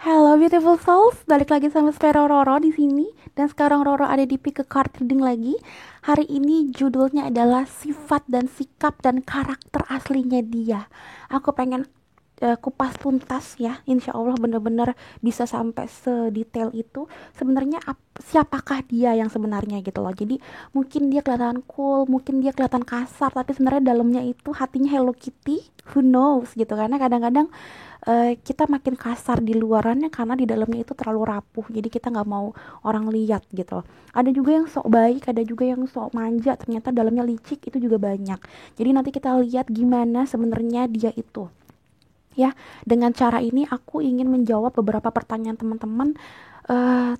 Hello beautiful souls, balik lagi sama Spero Roro di sini. Dan sekarang Roro ada di pick a card reading lagi. Hari ini judulnya adalah sifat dan sikap dan karakter aslinya dia. Aku pengen kupas tuntas ya, insya Allah bener-bener bisa sampai sedetail itu sebenarnya siapakah dia yang sebenarnya gitu loh. Jadi mungkin dia kelihatan cool, mungkin dia kelihatan kasar, tapi sebenarnya dalamnya itu hatinya Hello Kitty, who knows gitu. Karena kadang-kadang kita makin kasar di luarannya karena di dalamnya itu terlalu rapuh, jadi kita nggak mau orang lihat gitu. Ada juga yang sok baik, ada juga yang sok manja, ternyata dalamnya licik, itu juga banyak. Jadi nanti kita lihat gimana sebenarnya dia itu ya. Dengan cara ini aku ingin menjawab beberapa pertanyaan teman-teman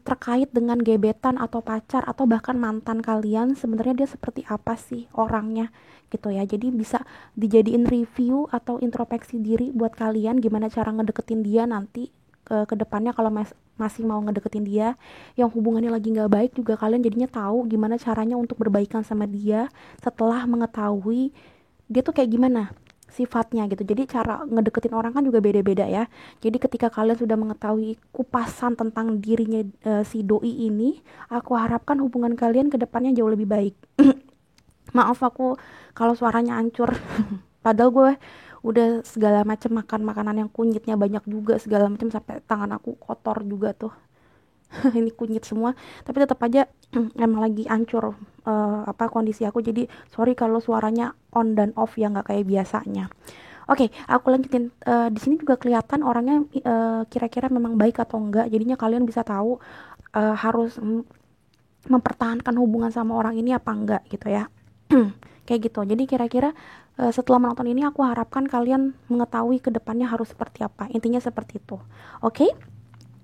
terkait dengan gebetan atau pacar atau bahkan mantan kalian. Sebenarnya dia seperti apa sih orangnya gitu ya. Jadi bisa dijadiin review atau introspeksi diri buat kalian gimana cara ngedeketin dia nanti ke depannya. Kalau masih mau ngedeketin dia yang hubungannya lagi nggak baik juga, kalian jadinya tahu gimana caranya untuk berbaikan sama dia setelah mengetahui dia tuh kayak gimana sifatnya gitu. Jadi cara ngedeketin orang kan juga beda-beda ya. Jadi ketika kalian sudah mengetahui kupasan tentang dirinya si doi ini, aku harapkan hubungan kalian ke depannya jauh lebih baik. Maaf aku kalau suaranya hancur. Padahal gue udah segala macam makan makanan yang kunyitnya banyak juga segala macam, sampai tangan aku kotor juga tuh. Ini kunyit semua, tapi tetap aja emang lagi hancur kondisi aku. Jadi sorry kalau suaranya on dan off ya, nggak kayak biasanya. Oke, aku lanjutin. Di sini juga kelihatan orangnya kira-kira memang baik atau enggak. Jadinya kalian bisa tahu harus mempertahankan hubungan sama orang ini apa enggak gitu ya. Kayak gitu. Jadi kira-kira setelah menonton ini aku harapkan kalian mengetahui kedepannya harus seperti apa. Intinya seperti itu. Oke?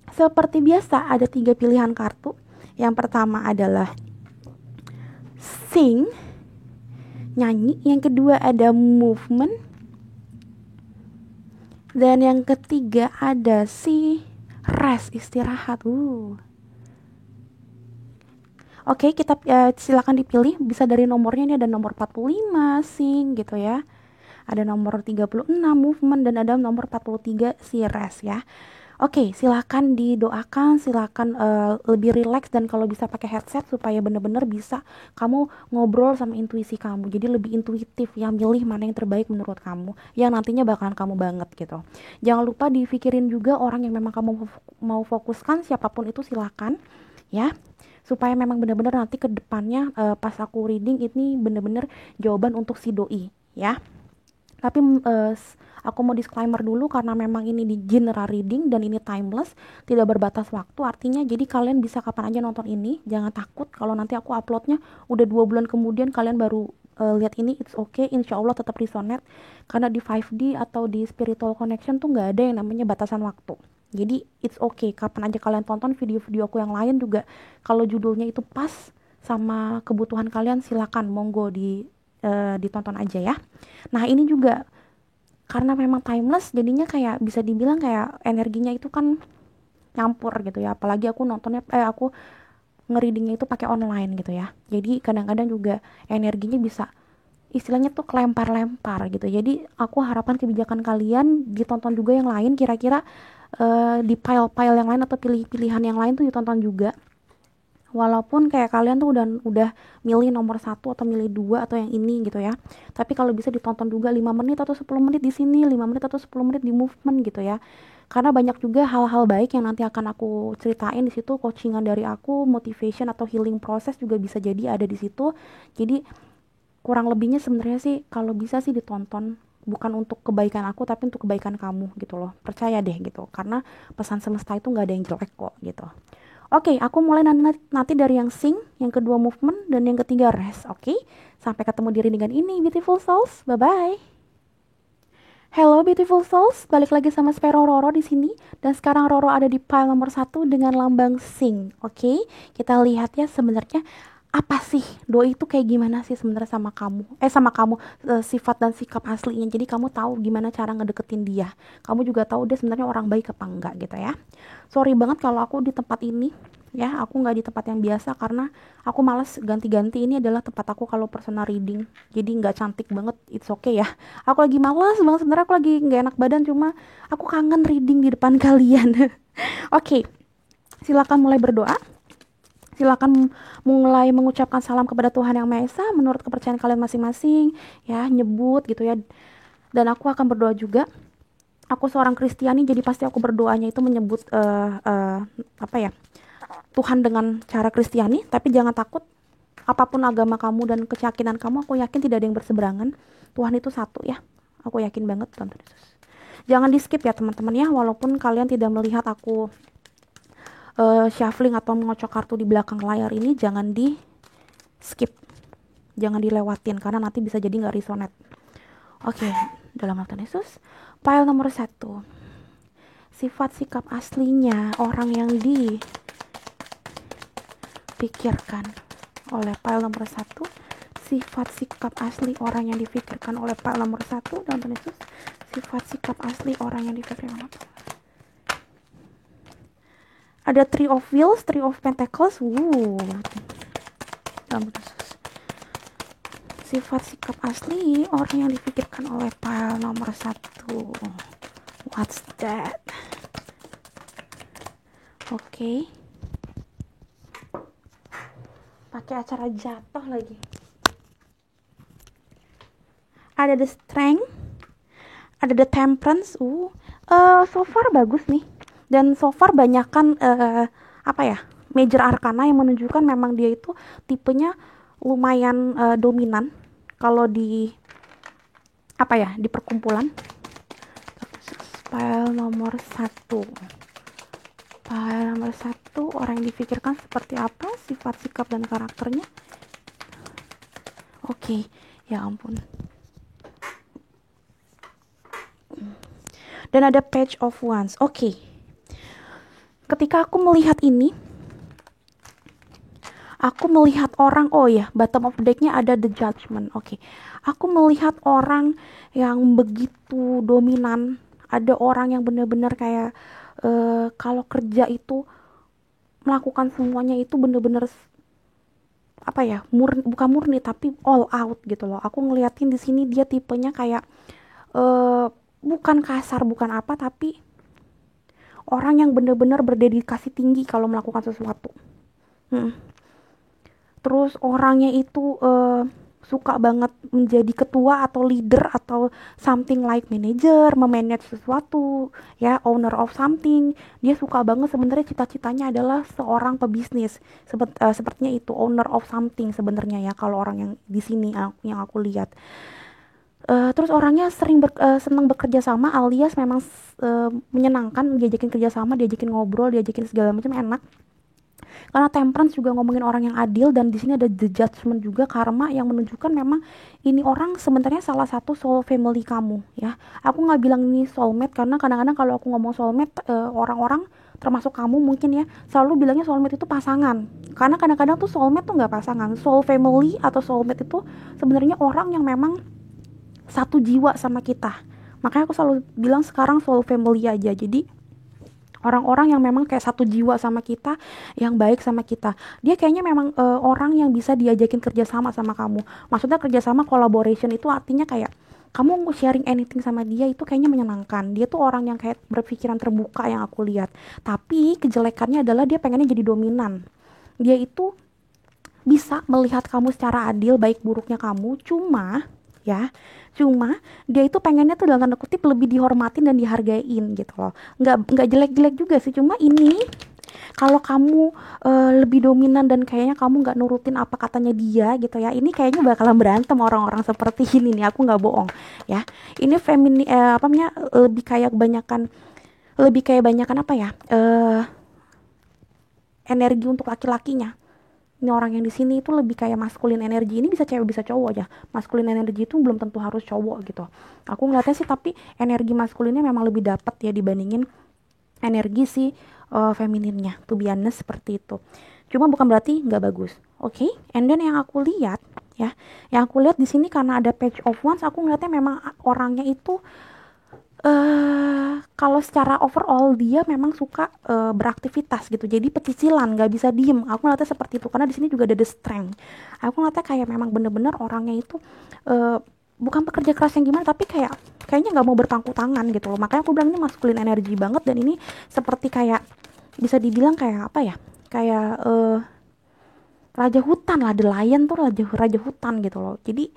Seperti biasa ada 3 pilihan kartu. Yang pertama adalah sing, nyanyi. Yang kedua ada movement. Dan yang ketiga ada si rest, istirahat. Oke, kita silakan dipilih. Bisa dari nomornya, ini ada nomor 45 sing gitu ya. Ada nomor 36 movement dan ada nomor 43 si rest ya. Oke, silakan didoakan, silakan lebih rileks dan kalau bisa pakai headset supaya bener-bener bisa kamu ngobrol sama intuisi kamu. Jadi lebih intuitif ya, milih mana yang terbaik menurut kamu, yang nantinya bakalan kamu banget gitu. Jangan lupa dipikirin juga orang yang memang kamu mau fokuskan, siapapun itu silakan ya. Supaya memang bener-bener nanti ke depannya pas aku reading ini bener-bener jawaban untuk si doi ya. Tapi aku mau disclaimer dulu karena memang ini di general reading dan ini timeless, tidak berbatas waktu. Artinya jadi kalian bisa kapan aja nonton ini. Jangan takut kalau nanti aku uploadnya udah 2 bulan kemudian kalian baru lihat ini. It's okay, insya Allah tetap resonate. Karena di 5D atau di spiritual connection tuh nggak ada yang namanya batasan waktu. Jadi it's okay, kapan aja kalian tonton video-video aku yang lain juga. Kalau judulnya itu pas sama kebutuhan kalian, silakan monggo ditonton aja ya. Nah ini juga karena memang timeless, jadinya kayak bisa dibilang kayak energinya itu kan nyampur gitu ya. Apalagi aku nontonnya aku ngereadingnya itu pakai online gitu ya. Jadi kadang-kadang juga energinya bisa istilahnya tuh kelempar-lempar gitu. Jadi aku harapkan kebijakan kalian ditonton juga yang lain, kira-kira di pile-pile yang lain atau pilih-pilihan yang lain tuh ditonton juga. Walaupun kayak kalian tuh udah milih nomor 1 atau milih 2 atau yang ini gitu ya. Tapi kalau bisa ditonton juga 5 menit atau 10 menit di sini, 5 menit atau 10 menit di movement gitu ya. Karena banyak juga hal-hal baik yang nanti akan aku ceritain di situ, coachingan dari aku, motivation atau healing proses juga bisa jadi ada di situ. Jadi kurang lebihnya sebenarnya sih kalau bisa sih ditonton, bukan untuk kebaikan aku tapi untuk kebaikan kamu gitu loh. Percaya deh gitu. Karena pesan semesta itu nggak ada yang jelek kok gitu. Oke, aku mulai nanti dari yang sing, yang kedua movement, dan yang ketiga rest. Oke, sampai ketemu di readingan ini, beautiful souls. Bye-bye. Hello beautiful souls, balik lagi sama Spero Roro di sini. Dan sekarang Roro ada di pile nomor 1 dengan lambang sing. Oke, kita lihat ya sebenarnya apa sih doi itu kayak gimana sih sebenarnya sama kamu sifat dan sikap aslinya. Jadi kamu tahu gimana cara ngedeketin dia. Kamu juga tahu dia sebenarnya orang baik apa enggak gitu ya. Sorry banget kalau aku di tempat ini ya, aku nggak di tempat yang biasa karena aku males ganti-ganti. Ini adalah tempat aku kalau personal reading, jadi nggak cantik banget, it's okay ya. Aku lagi males banget sebenarnya, aku lagi nggak enak badan, cuma aku kangen reading di depan kalian. Oke, silakan mulai berdoa. Silakan mulai mengucapkan salam kepada Tuhan Yang Maha Esa menurut kepercayaan kalian masing-masing, ya, nyebut gitu ya. Dan aku akan berdoa juga. Aku seorang Kristiani, jadi pasti aku berdoanya itu menyebut apa ya, Tuhan dengan cara Kristiani. Tapi jangan takut, apapun agama kamu dan keyakinan kamu, aku yakin tidak ada yang berseberangan. Tuhan itu satu ya, aku yakin banget Tuhan Yesus. Jangan di skip ya teman-teman ya, walaupun kalian tidak melihat aku shuffling atau mengocok kartu di belakang layar ini, jangan di skip, jangan dilewatin karena nanti bisa jadi nggak resonate. Oke, dalam nama Tuhan Yesus. File nomor 1, sifat sikap aslinya orang yang dipikirkan oleh file nomor 1. Sifat sikap asli orang yang dipikirkan oleh file nomor 1 dalam Tuhan Yesus. Sifat sikap asli orang yang dipikirkan. Ada Three of Wheels, Three of Pentacles. Dalam Tuhan Yesus. Sifat sikap asli orang yang dipikirkan oleh file nomor 1. What's that? Oke. Pakai acara jatuh lagi. Ada the Strength, ada the Temperance. So far bagus nih. Dan so far banyakan apa ya, major arcana yang menunjukkan memang dia itu tipenya lumayan dominan kalau di apa ya, di perkumpulan. File nomor 1. File nomor 1, orang yang dipikirkan seperti apa, sifat, sikap, dan karakternya. Oke, ya ampun. Dan ada Page of Wands. Oke. Ketika aku melihat ini, aku melihat orang, oh ya, bottom of deck-nya ada the Judgment. Oke. Aku melihat orang yang begitu dominan. Ada orang yang benar-benar kayak kalau kerja itu melakukan semuanya itu benar-benar apa ya, bukan murni tapi all out gitu loh. Aku ngeliatin di sini dia tipenya kayak bukan kasar, bukan apa, tapi orang yang benar-benar berdedikasi tinggi kalau melakukan sesuatu. Terus orangnya itu suka banget menjadi ketua atau leader atau something like manager, memanage sesuatu, ya, owner of something. Dia suka banget, sebenarnya cita-citanya adalah seorang pebisnis. Sepertinya itu owner of something sebenarnya ya, kalau orang yang di sini yang aku lihat. Terus orangnya senang bekerja sama, alias memang menyenangkan, diajakin kerja sama, diajakin ngobrol, diajakin segala macam, enak. Karena Temperance juga ngomongin orang yang adil, dan di sini ada the Judgment juga, karma, yang menunjukkan memang ini orang sebenarnya salah satu soul family kamu ya. Aku nggak bilang ini soulmate karena kadang-kadang kalau aku ngomong soulmate, orang-orang termasuk kamu mungkin ya selalu bilangnya soulmate itu pasangan, karena kadang-kadang tuh soulmate tuh nggak pasangan. Soul family atau soulmate itu sebenarnya orang yang memang satu jiwa sama kita. Makanya aku selalu bilang sekarang soul family aja. Jadi orang-orang yang memang kayak satu jiwa sama kita, yang baik sama kita. Dia kayaknya memang orang yang bisa diajakin kerjasama sama kamu. Maksudnya kerjasama, collaboration itu artinya kayak kamu sharing anything sama dia itu kayaknya menyenangkan. Dia tuh orang yang kayak berpikiran terbuka yang aku lihat. Tapi kejelekannya adalah dia pengennya jadi dominan. Dia itu bisa melihat kamu secara adil, baik buruknya kamu. Cuma dia itu pengennya tuh dalam tanda kutip lebih dihormatin dan dihargain gitu loh. Nggak jelek-jelek juga sih, cuma ini kalau kamu lebih dominan dan kayaknya kamu nggak nurutin apa katanya dia gitu ya, ini kayaknya bakalan berantem orang-orang seperti ini nih, aku nggak bohong ya. Ini apa namanya, lebih kayak banyakan apa ya, energi untuk laki-lakinya. Ini orang yang di sini itu lebih kayak maskulin energi. Ini bisa cewek bisa cowok aja. Maskulin energi itu belum tentu harus cowok gitu. Aku ngeliatnya sih, tapi energi maskulinnya memang lebih dapat ya dibandingin energi si femininnya. To be honest, seperti itu. Cuma bukan berarti nggak bagus. Oke? And then yang aku lihat ya, yang aku lihat di sini karena ada Page of Wands, aku ngeliatnya memang orangnya itu kalau secara overall dia memang suka beraktivitas gitu, jadi pecicilan, nggak bisa diem. Aku ngeliatnya seperti itu karena di sini juga ada the Strength. Aku ngeliatnya kayak memang bener-bener orangnya itu bukan pekerja keras yang gimana, tapi kayaknya nggak mau berpangku tangan gitu loh. Makanya aku bilang ini masculine energy banget, dan ini seperti kayak bisa dibilang kayak apa ya, kayak raja hutan lah, the lion tuh raja raja hutan gitu loh. Jadi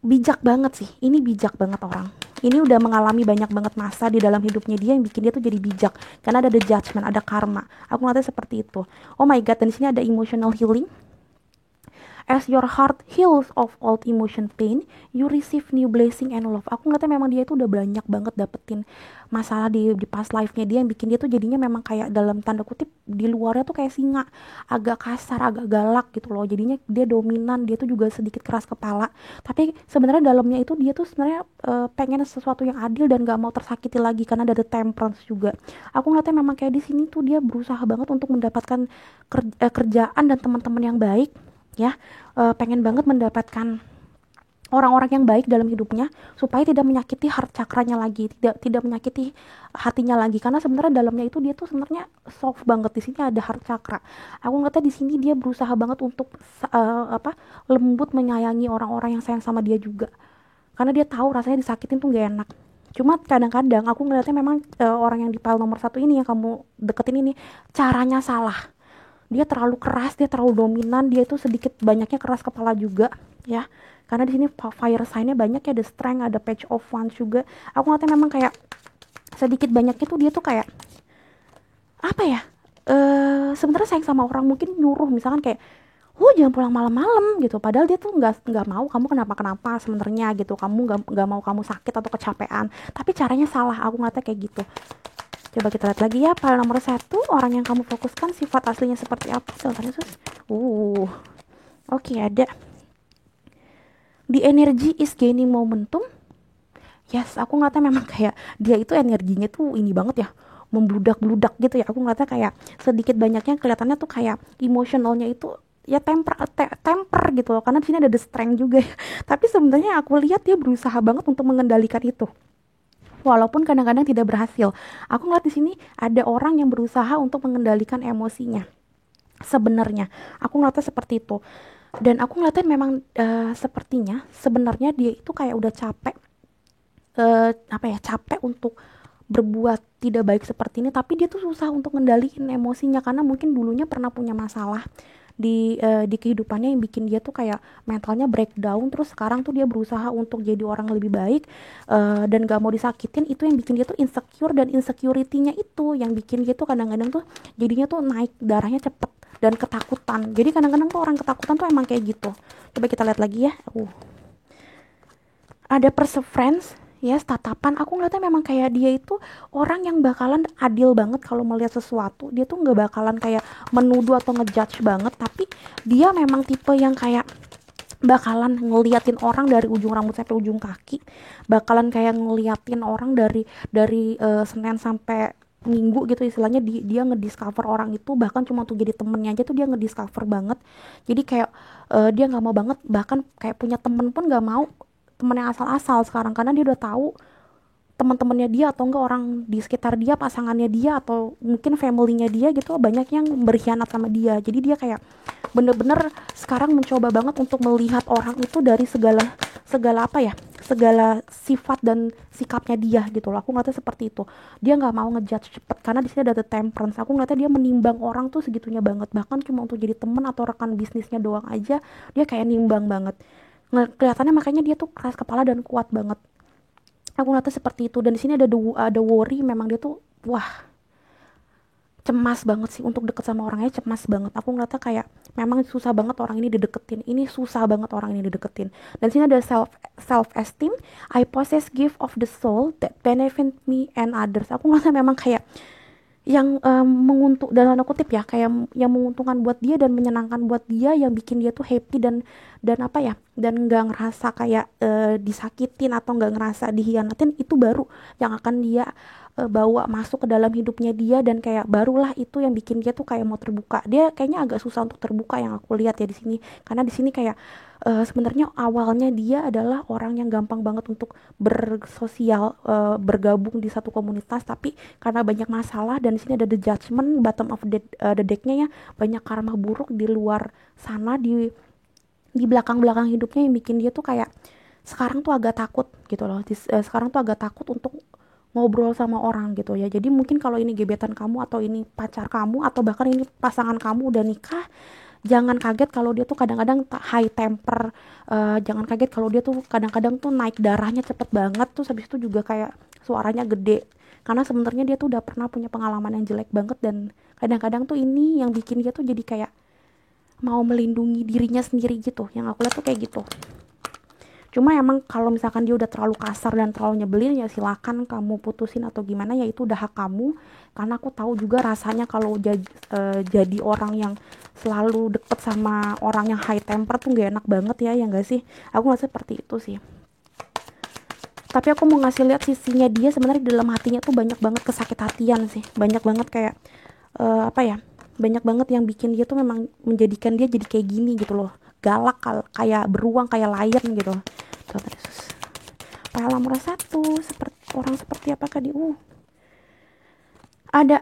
bijak banget sih, ini bijak banget orang ini, udah mengalami banyak banget masa di dalam hidupnya dia yang bikin dia tuh jadi bijak, karena ada the judgment, ada karma. Aku ngeliatnya seperti itu. Oh my god, dan di sini ada emotional healing. As your heart heals of old emotion pain, you receive new blessing and love. Aku ngeliatnya memang dia itu udah banyak banget dapetin masalah di past life-nya dia, yang bikin dia tuh jadinya memang kayak dalam tanda kutip di luarnya tuh kayak singa, agak kasar, agak galak gitu loh. Jadinya dia dominan, dia tuh juga sedikit keras kepala. Tapi sebenarnya dalamnya itu dia tuh sebenarnya pengen sesuatu yang adil dan gak mau tersakiti lagi, karena ada the temperance juga. Aku ngeliatnya memang kayak di sini tuh dia berusaha banget untuk mendapatkan kerjaan dan teman-teman yang baik ya, pengen banget mendapatkan orang-orang yang baik dalam hidupnya supaya tidak menyakiti heart chakranya lagi, tidak menyakiti hatinya lagi, karena sebenarnya dalamnya itu dia tuh sebenarnya soft banget. Di sini ada heart chakra. Aku ngeliatnya di sini dia berusaha banget untuk lembut menyayangi orang-orang yang sayang sama dia juga, karena dia tahu rasanya disakitin tuh gak enak. Cuma kadang-kadang aku ngeliatnya memang orang yang di pile nomor 1 ini yang kamu deketin ini caranya salah. Dia terlalu keras, dia terlalu dominan, dia itu sedikit banyaknya keras kepala juga ya, karena di sini fire sign-nya banyak ya, ada strength, ada page of wands juga. Aku ngeliatnya memang kayak sedikit banyaknya tuh dia tuh kayak apa ya, sebenarnya sayang sama orang, mungkin nyuruh misalkan kayak jangan pulang malam-malam gitu, padahal dia tuh nggak mau kamu kenapa-kenapa sebenarnya gitu, kamu nggak mau kamu sakit atau kecapean, tapi caranya salah. Aku ngeliatnya kayak gitu. Coba kita lihat lagi ya, pada nomor 1, orang yang kamu fokuskan sifat aslinya seperti apa? Sebentar ya sus. Oke, ada. The energy is gaining momentum. Yes, aku ngeliatnya memang kayak dia itu energinya tuh ini banget ya, membludak-bludak gitu ya. Aku ngeliatnya kayak sedikit banyaknya kelihatannya tuh kayak emosionalnya itu ya temper gitu loh, karena di sini ada the strength juga ya. Tapi sebenarnya aku lihat dia berusaha banget untuk mengendalikan itu, walaupun kadang-kadang tidak berhasil. Aku ngeliat di sini ada orang yang berusaha untuk mengendalikan emosinya. Sebenarnya, aku ngeliatnya seperti itu. Dan aku ngeliatnya memang sepertinya sebenarnya dia itu kayak udah capek, capek untuk berbuat tidak baik seperti ini, tapi dia tuh susah untuk ngendaliin emosinya, karena mungkin dulunya pernah punya masalah di kehidupannya yang bikin dia tuh kayak mentalnya breakdown. Terus sekarang tuh dia berusaha untuk jadi orang lebih baik, dan gak mau disakitin. Itu yang bikin dia tuh insecure, dan insecurity-nya itu yang bikin dia tuh kadang-kadang tuh jadinya tuh naik darahnya cepet dan ketakutan. Jadi kadang-kadang tuh orang ketakutan tuh emang kayak gitu. Coba kita lihat lagi ya. Ada perseverance ya, tatapan. Aku ngeliatnya memang kayak dia itu orang yang bakalan adil banget kalau melihat sesuatu. Dia tuh nggak bakalan kayak menuduh atau ngejudge banget, tapi dia memang tipe yang kayak bakalan ngeliatin orang dari ujung rambut sampai ujung kaki, bakalan kayak ngeliatin orang dari Senin sampai Minggu gitu istilahnya. Dia ngediscover orang itu, bahkan cuma untuk jadi temennya aja tuh dia ngediscover banget. Jadi kayak dia nggak mau banget, bahkan kayak punya temen pun nggak mau temen yang asal-asal sekarang, karena dia udah tahu teman-temannya dia atau enggak orang di sekitar dia, pasangannya dia atau mungkin familynya dia gitu, banyak yang berkhianat sama dia. Jadi dia kayak bener-bener sekarang mencoba banget untuk melihat orang itu dari segala segala apa ya, segala sifat dan sikapnya dia gitu loh. Aku ngeliatnya seperti itu. Dia nggak mau ngejudge cepet, karena di sini ada the temperance. Aku ngeliatnya dia menimbang orang tuh segitunya banget, bahkan cuma untuk jadi teman atau rekan bisnisnya doang aja dia kayak nimbang banget. Kelihatannya makanya dia tuh keras kepala dan kuat banget. Aku ngeliatnya seperti itu. Dan di sini ada worry, memang dia tuh cemas banget sih untuk deket sama orangnya, cemas banget. Aku ngeliatnya kayak memang susah banget orang ini dideketin. Ini susah banget orang ini dideketin. Dan sini ada self esteem. I possess gift of the soul that benefit me and others. Aku ngeliatnya memang kayak yang menguntung dalam tanda kutip ya, kayak yang menguntungkan buat dia dan menyenangkan buat dia, yang bikin dia tuh happy dan apa ya, dan nggak ngerasa kayak disakitin atau nggak ngerasa dihianatin. Itu baru yang akan dia bawa masuk ke dalam hidupnya dia, dan kayak barulah itu yang bikin dia tuh kayak mau terbuka. Dia kayaknya agak susah untuk terbuka yang aku lihat ya di sini, karena di sini kayak sebenarnya awalnya dia adalah orang yang gampang banget untuk bersosial, bergabung di satu komunitas, tapi karena banyak masalah. Dan di sini ada the judgment, bottom of the deck-nya ya, banyak karma buruk di luar sana, di belakang-belakang hidupnya, yang bikin dia tuh kayak sekarang tuh agak takut gitu loh. Sekarang tuh agak takut untuk ngobrol sama orang gitu ya. Jadi mungkin kalau ini gebetan kamu atau ini pacar kamu atau bahkan ini pasangan kamu udah nikah, jangan kaget kalau dia tuh kadang-kadang high temper. Jangan kaget kalau dia tuh kadang-kadang tuh naik darahnya cepet banget, tuh habis itu juga kayak suaranya gede, karena sebenarnya dia tuh udah pernah punya pengalaman yang jelek banget, dan kadang-kadang tuh ini yang bikin dia tuh jadi kayak mau melindungi dirinya sendiri gitu. Yang aku lihat tuh kayak gitu. Cuma emang kalau misalkan dia udah terlalu kasar dan terlalu nyebelin, ya silakan kamu putusin atau gimana, ya itu udah hak kamu. Karena aku tahu juga rasanya kalau jadi orang yang selalu deket sama orang yang high temper tuh gak enak banget ya, ya gak sih? Aku ngerasa seperti itu sih. Tapi aku mau ngasih lihat sisinya dia sebenarnya di dalam hatinya tuh banyak banget kesakit hatian sih. Banyak banget kayak apa ya? Banyak banget yang bikin dia tuh memang menjadikan dia jadi kayak gini gitu loh. Galak, kayak beruang, kayak lion gitu. Tuhan Yesus. File nomor 1, seperti orang seperti apakah di ada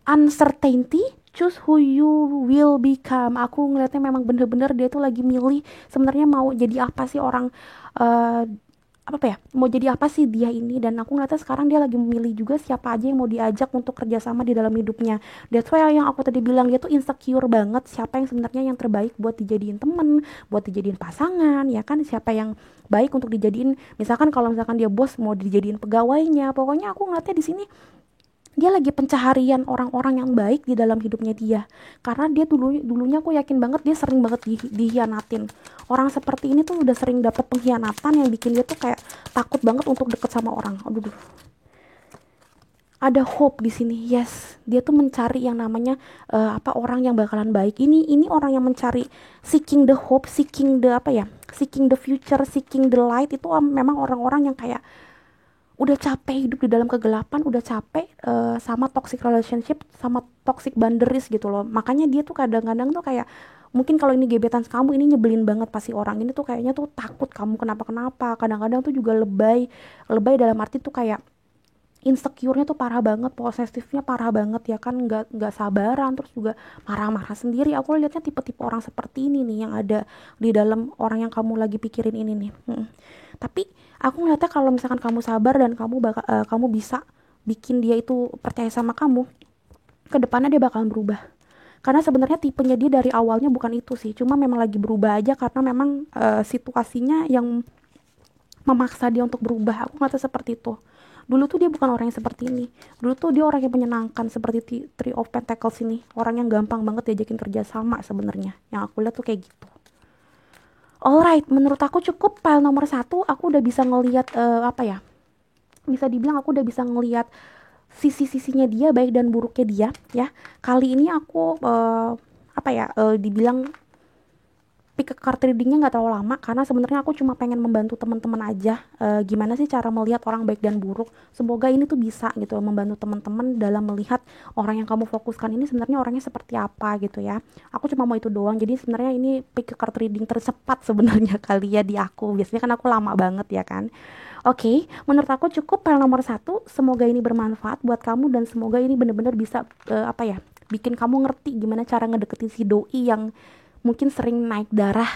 uncertainty, choose who you will become. Aku ngeliatnya memang bener-bener dia tuh lagi milih sebenarnya mau jadi apa sih orang, uh, apa ya, mau jadi apa sih dia ini. Dan aku ngeliatnya sekarang dia lagi memilih juga siapa aja yang mau diajak untuk kerjasama di dalam hidupnya. That's why yang aku tadi bilang, dia tuh insecure banget siapa yang sebenarnya yang terbaik buat dijadiin temen, buat dijadiin pasangan, ya kan, siapa yang baik untuk dijadiin, misalkan kalau misalkan dia bos mau dijadiin pegawainya. Pokoknya aku ngeliatnya di sini dia lagi pencaharian orang-orang yang baik di dalam hidupnya dia, karena dia dulunya aku yakin banget dia sering banget dihianatin. Orang seperti ini tuh udah sering dapet pengkhianatan yang bikin dia tuh kayak takut banget untuk deket sama orang. Aduh, ada hope di sini. Yes, dia tuh mencari yang namanya orang yang bakalan baik. Ini orang yang mencari, seeking the hope, seeking the seeking the future, seeking the light. Itu memang orang-orang yang kayak udah capek hidup di dalam kegelapan, udah capek sama toxic relationship, sama toxic boundaries gitu loh. Makanya dia tuh kadang-kadang tuh kayak, mungkin kalau ini gebetan kamu ini nyebelin banget pasti orang ini tuh kayaknya tuh takut kamu kenapa-kenapa. Kadang-kadang tuh juga lebay, lebay dalam arti tuh kayak insecure-nya tuh parah banget, posesifnya parah banget ya kan, nggak sabaran, terus juga marah-marah sendiri. Aku lihatnya tipe-tipe orang seperti ini nih yang ada di dalam orang yang kamu lagi pikirin ini nih. Tapi aku ngeliatnya kalau misalkan kamu sabar dan kamu bisa bikin dia itu percaya sama kamu, kedepannya dia bakalan berubah. Karena sebenarnya tipenya dia dari awalnya bukan itu sih, cuma memang lagi berubah aja karena memang situasinya yang memaksa dia untuk berubah. Aku ngeliatnya seperti itu. Dulu tuh dia bukan orang yang seperti ini. Dulu tuh dia orang yang menyenangkan seperti Three of Pentacles ini. Orang yang gampang banget diajakin kerja sama sebenarnya. Yang aku lihat tuh kayak gitu. Alright, menurut aku cukup pile nomor 1. Aku udah bisa ngelihat bisa dibilang aku udah bisa ngelihat sisi-sisinya dia, baik dan buruknya dia ya. Kali ini aku dibilang pick card readingnya nggak terlalu lama, karena sebenarnya aku cuma pengen membantu teman-teman aja gimana sih cara melihat orang baik dan buruk. Semoga ini tuh bisa gitu membantu teman-teman dalam melihat orang yang kamu fokuskan ini sebenarnya orangnya seperti apa gitu ya. Aku cuma mau itu doang. Jadi sebenarnya ini pick card reading tercepat sebenarnya kali ya di aku. Biasanya kan aku lama banget ya kan. Oke, menurut aku cukup pile nomor 1. Semoga ini bermanfaat buat kamu dan semoga ini benar-benar bisa bikin kamu ngerti gimana cara ngedeketin si doi yang mungkin sering naik darah,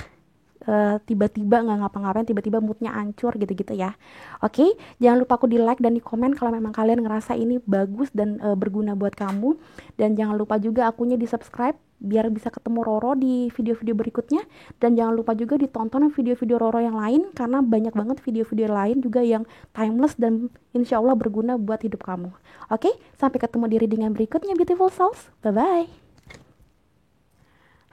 tiba-tiba nggak ngapa-ngapain, tiba-tiba moodnya hancur gitu-gitu ya. Oke, jangan lupa aku di like dan di komen kalau memang kalian ngerasa ini bagus dan berguna buat kamu. Dan jangan lupa juga akunya di subscribe biar bisa ketemu Roro di video-video berikutnya. Dan jangan lupa juga ditonton video-video Roro yang lain, karena banyak banget video-video lain juga yang timeless dan insya Allah berguna buat hidup kamu. Oke, sampai ketemu di readingan berikutnya, beautiful souls. Bye-bye.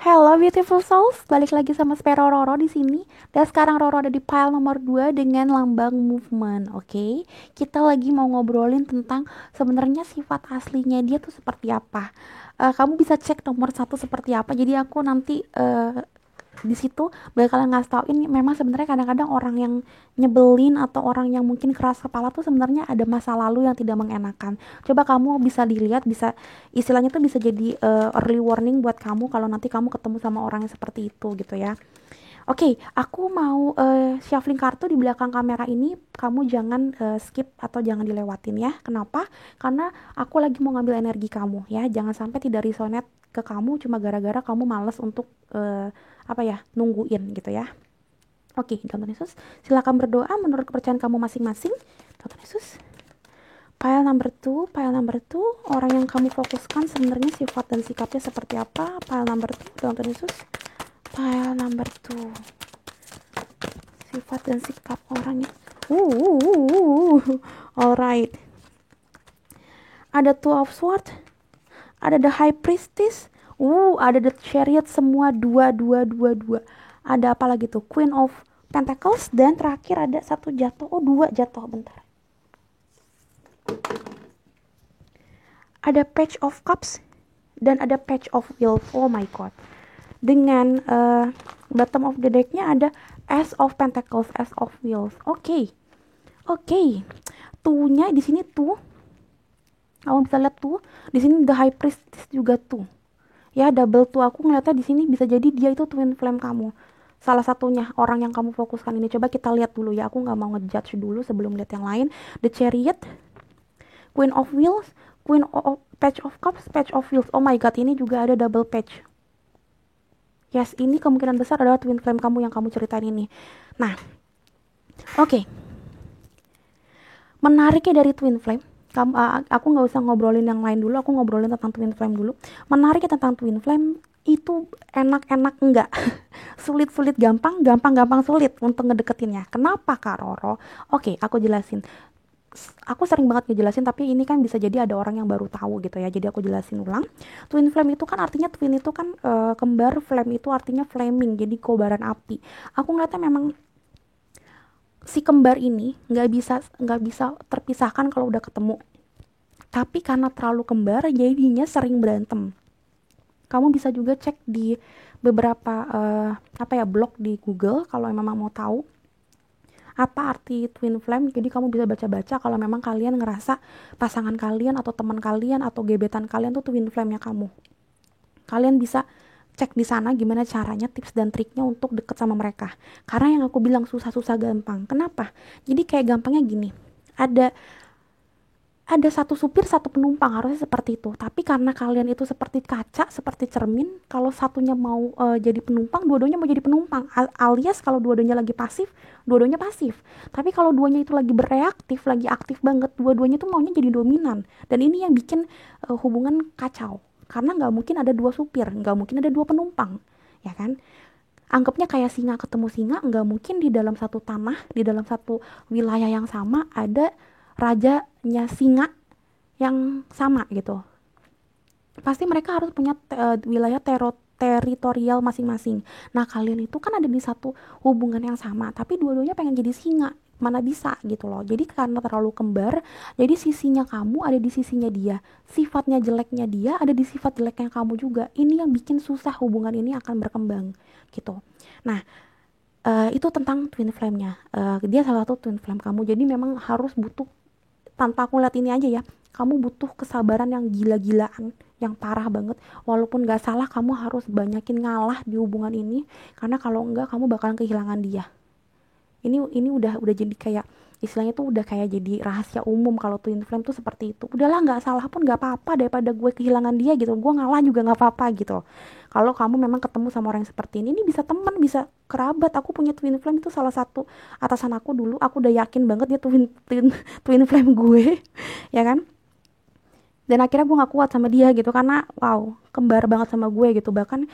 Hello beautiful souls, balik lagi sama Spero Roro di sini. Dan sekarang Roro ada di pile nomor 2 dengan lambang movement. Oke, kita lagi mau ngobrolin tentang sebenarnya sifat aslinya dia tuh seperti apa. Kamu bisa cek nomor 1 seperti apa. Jadi aku nanti di situ bakalan ngasih tau ini memang sebenarnya kadang-kadang orang yang nyebelin atau orang yang mungkin keras kepala tuh sebenarnya ada masa lalu yang tidak mengenakan. Coba kamu bisa dilihat, bisa istilahnya tuh bisa jadi early warning buat kamu kalau nanti kamu ketemu sama orang yang seperti itu gitu ya. Oke, aku mau shuffling kartu di belakang kamera ini. Kamu jangan skip atau jangan dilewatin ya. Kenapa? Karena aku lagi mau ngambil energi kamu ya. Jangan sampai tidak resonate ke kamu cuma gara-gara kamu males untuk nungguin gitu ya. Oke, dalam Tuhan Yesus, silakan berdoa menurut kepercayaan kamu masing-masing. Dalam Tuhan Yesus. Pile number two, orang yang kamu fokuskan sebenarnya sifat dan sikapnya seperti apa? Pile number two, dalam Tuhan Yesus. Pile number two, sifat dan sikap orangnya. Alright. Ada two of swords, ada the high priestess, ada the chariot, semua dua. Ada apa lagi tuh? Queen of Pentacles, dan terakhir ada satu jatuh. Dua jatuh, bentar. Ada Page of Cups dan ada Page of Wheels. Oh my god. Dengan bottom of the decknya ada Ace of Pentacles, Ace of Wheels. Oke. Tuh-nya di sini tuh. Kamu bisa lihat tuh. Di sini the High Priestess juga tuh. Ya, double tuh. Aku ngeliatnya di sini bisa jadi dia itu twin flame kamu. Salah satunya orang yang kamu fokuskan ini. Coba kita lihat dulu ya. Aku nggak mau ngejudge dulu sebelum lihat yang lain. The Chariot, Queen of Wheels, Page of Cups, Page of Wheels. Oh my god, ini juga ada double page. Yes, ini kemungkinan besar adalah twin flame kamu yang kamu ceritain ini. Nah, oke. Menariknya dari twin flame, aku nggak usah ngobrolin yang lain dulu, aku ngobrolin tentang twin flame dulu. Menariknya tentang twin flame itu enak-enak enggak. Sulit-sulit gampang sulit untuk ngedeketinnya. Kenapa, Kak Roro? Oke, aku jelasin. Aku sering banget ngejelasin, tapi ini kan bisa jadi ada orang yang baru tahu gitu ya, jadi aku jelasin ulang. Twin flame itu kan artinya, twin itu kan kembar, flame itu artinya flaming, jadi kobaran api. Aku ngeliatnya memang si kembar ini nggak bisa terpisahkan kalau udah ketemu, tapi karena terlalu kembar jadinya sering berantem. Kamu bisa juga cek di beberapa blog di Google kalau memang mau tahu apa arti twin flame. Jadi kamu bisa baca-baca kalau memang kalian ngerasa pasangan kalian atau teman kalian atau gebetan kalian tuh twin flame-nya kamu. Kalian bisa cek di sana gimana caranya, tips dan triknya untuk deket sama mereka. Karena yang aku bilang susah-susah gampang. Kenapa? Jadi kayak gampangnya gini. Ada satu supir, satu penumpang, harusnya seperti itu. Tapi karena kalian itu seperti kaca, seperti cermin, kalau satunya mau jadi penumpang, dua-duanya mau jadi penumpang. Alias kalau dua-duanya lagi pasif, dua-duanya pasif. Tapi kalau duanya itu lagi bereaktif, lagi aktif banget, dua-duanya tuh maunya jadi dominan. Dan ini yang bikin hubungan kacau. Karena nggak mungkin ada dua supir, nggak mungkin ada dua penumpang, ya kan? Anggapnya kayak singa ketemu singa, nggak mungkin di dalam satu tanah, di dalam satu wilayah yang sama ada rajanya singa yang sama gitu. Pasti mereka harus punya wilayah teritorial masing-masing. Nah, kalian itu kan ada di satu hubungan yang sama, tapi dua-duanya pengen jadi singa. Mana bisa gitu loh. Jadi karena terlalu kembar, jadi sisinya kamu ada di sisinya dia. Sifatnya jeleknya dia ada di sifat jeleknya kamu juga. Ini yang bikin susah hubungan ini akan berkembang gitu. Nah, itu tentang twin flame-nya. Dia salah satu twin flame kamu. Jadi memang harus butuh, tanpa aku lihat ini aja ya, kamu butuh kesabaran yang gila-gilaan, yang parah banget. Walaupun gak salah, kamu harus banyakin ngalah di hubungan ini, karena kalau enggak kamu bakalan kehilangan dia. Ini udah jadi kayak, istilahnya tuh udah kayak jadi rahasia umum kalau twin flame tuh seperti itu. Udahlah, nggak salah pun nggak apa-apa daripada gue kehilangan dia gitu, gue ngalah juga nggak apa-apa gitu. Kalau kamu memang ketemu sama orang yang seperti ini bisa teman, bisa kerabat. Aku punya twin flame itu salah satu atasan aku dulu, aku udah yakin banget dia twin flame gue ya kan. Dan akhirnya gue nggak kuat sama dia gitu, karena wow, kembar banget sama gue gitu. Bahkan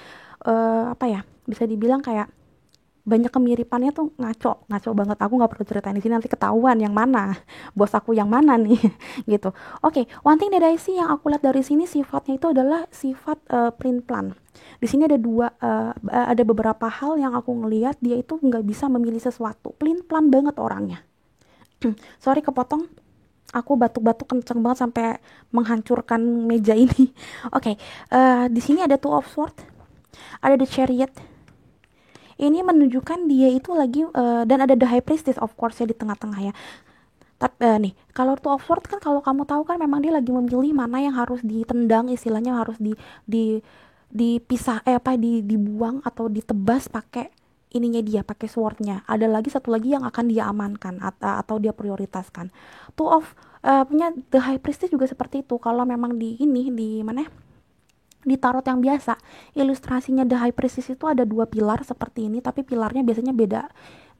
bisa dibilang kayak banyak kemiripannya tuh ngaco banget. Aku nggak perlu ceritain di sini, nanti ketahuan yang mana bos aku yang mana nih gitu. Oke, one thing that I see, yang aku lihat dari sini sifatnya itu adalah sifat print plan. Di sini ada beberapa hal yang aku ngelihat dia itu nggak bisa memilih sesuatu, print plan banget orangnya. Sorry kepotong, aku batuk-batuk kenceng banget sampai menghancurkan meja ini. Oke, di sini ada two of swords, ada the chariot. Ini menunjukkan dia itu lagi dan ada the high priestess of course ya di tengah-tengah ya. Tapi nih, kalau two of swords kan kalau kamu tahu kan memang dia lagi memilih mana yang harus ditendang, istilahnya harus dipisah dibuang atau ditebas pakai ininya dia, pakai swordnya. Ada lagi satu lagi yang akan dia amankan atau dia prioritaskan. Two of punya the high priestess juga seperti itu. Kalau memang di mana di tarot yang biasa, ilustrasinya the high priestess itu ada dua pilar seperti ini, tapi pilarnya biasanya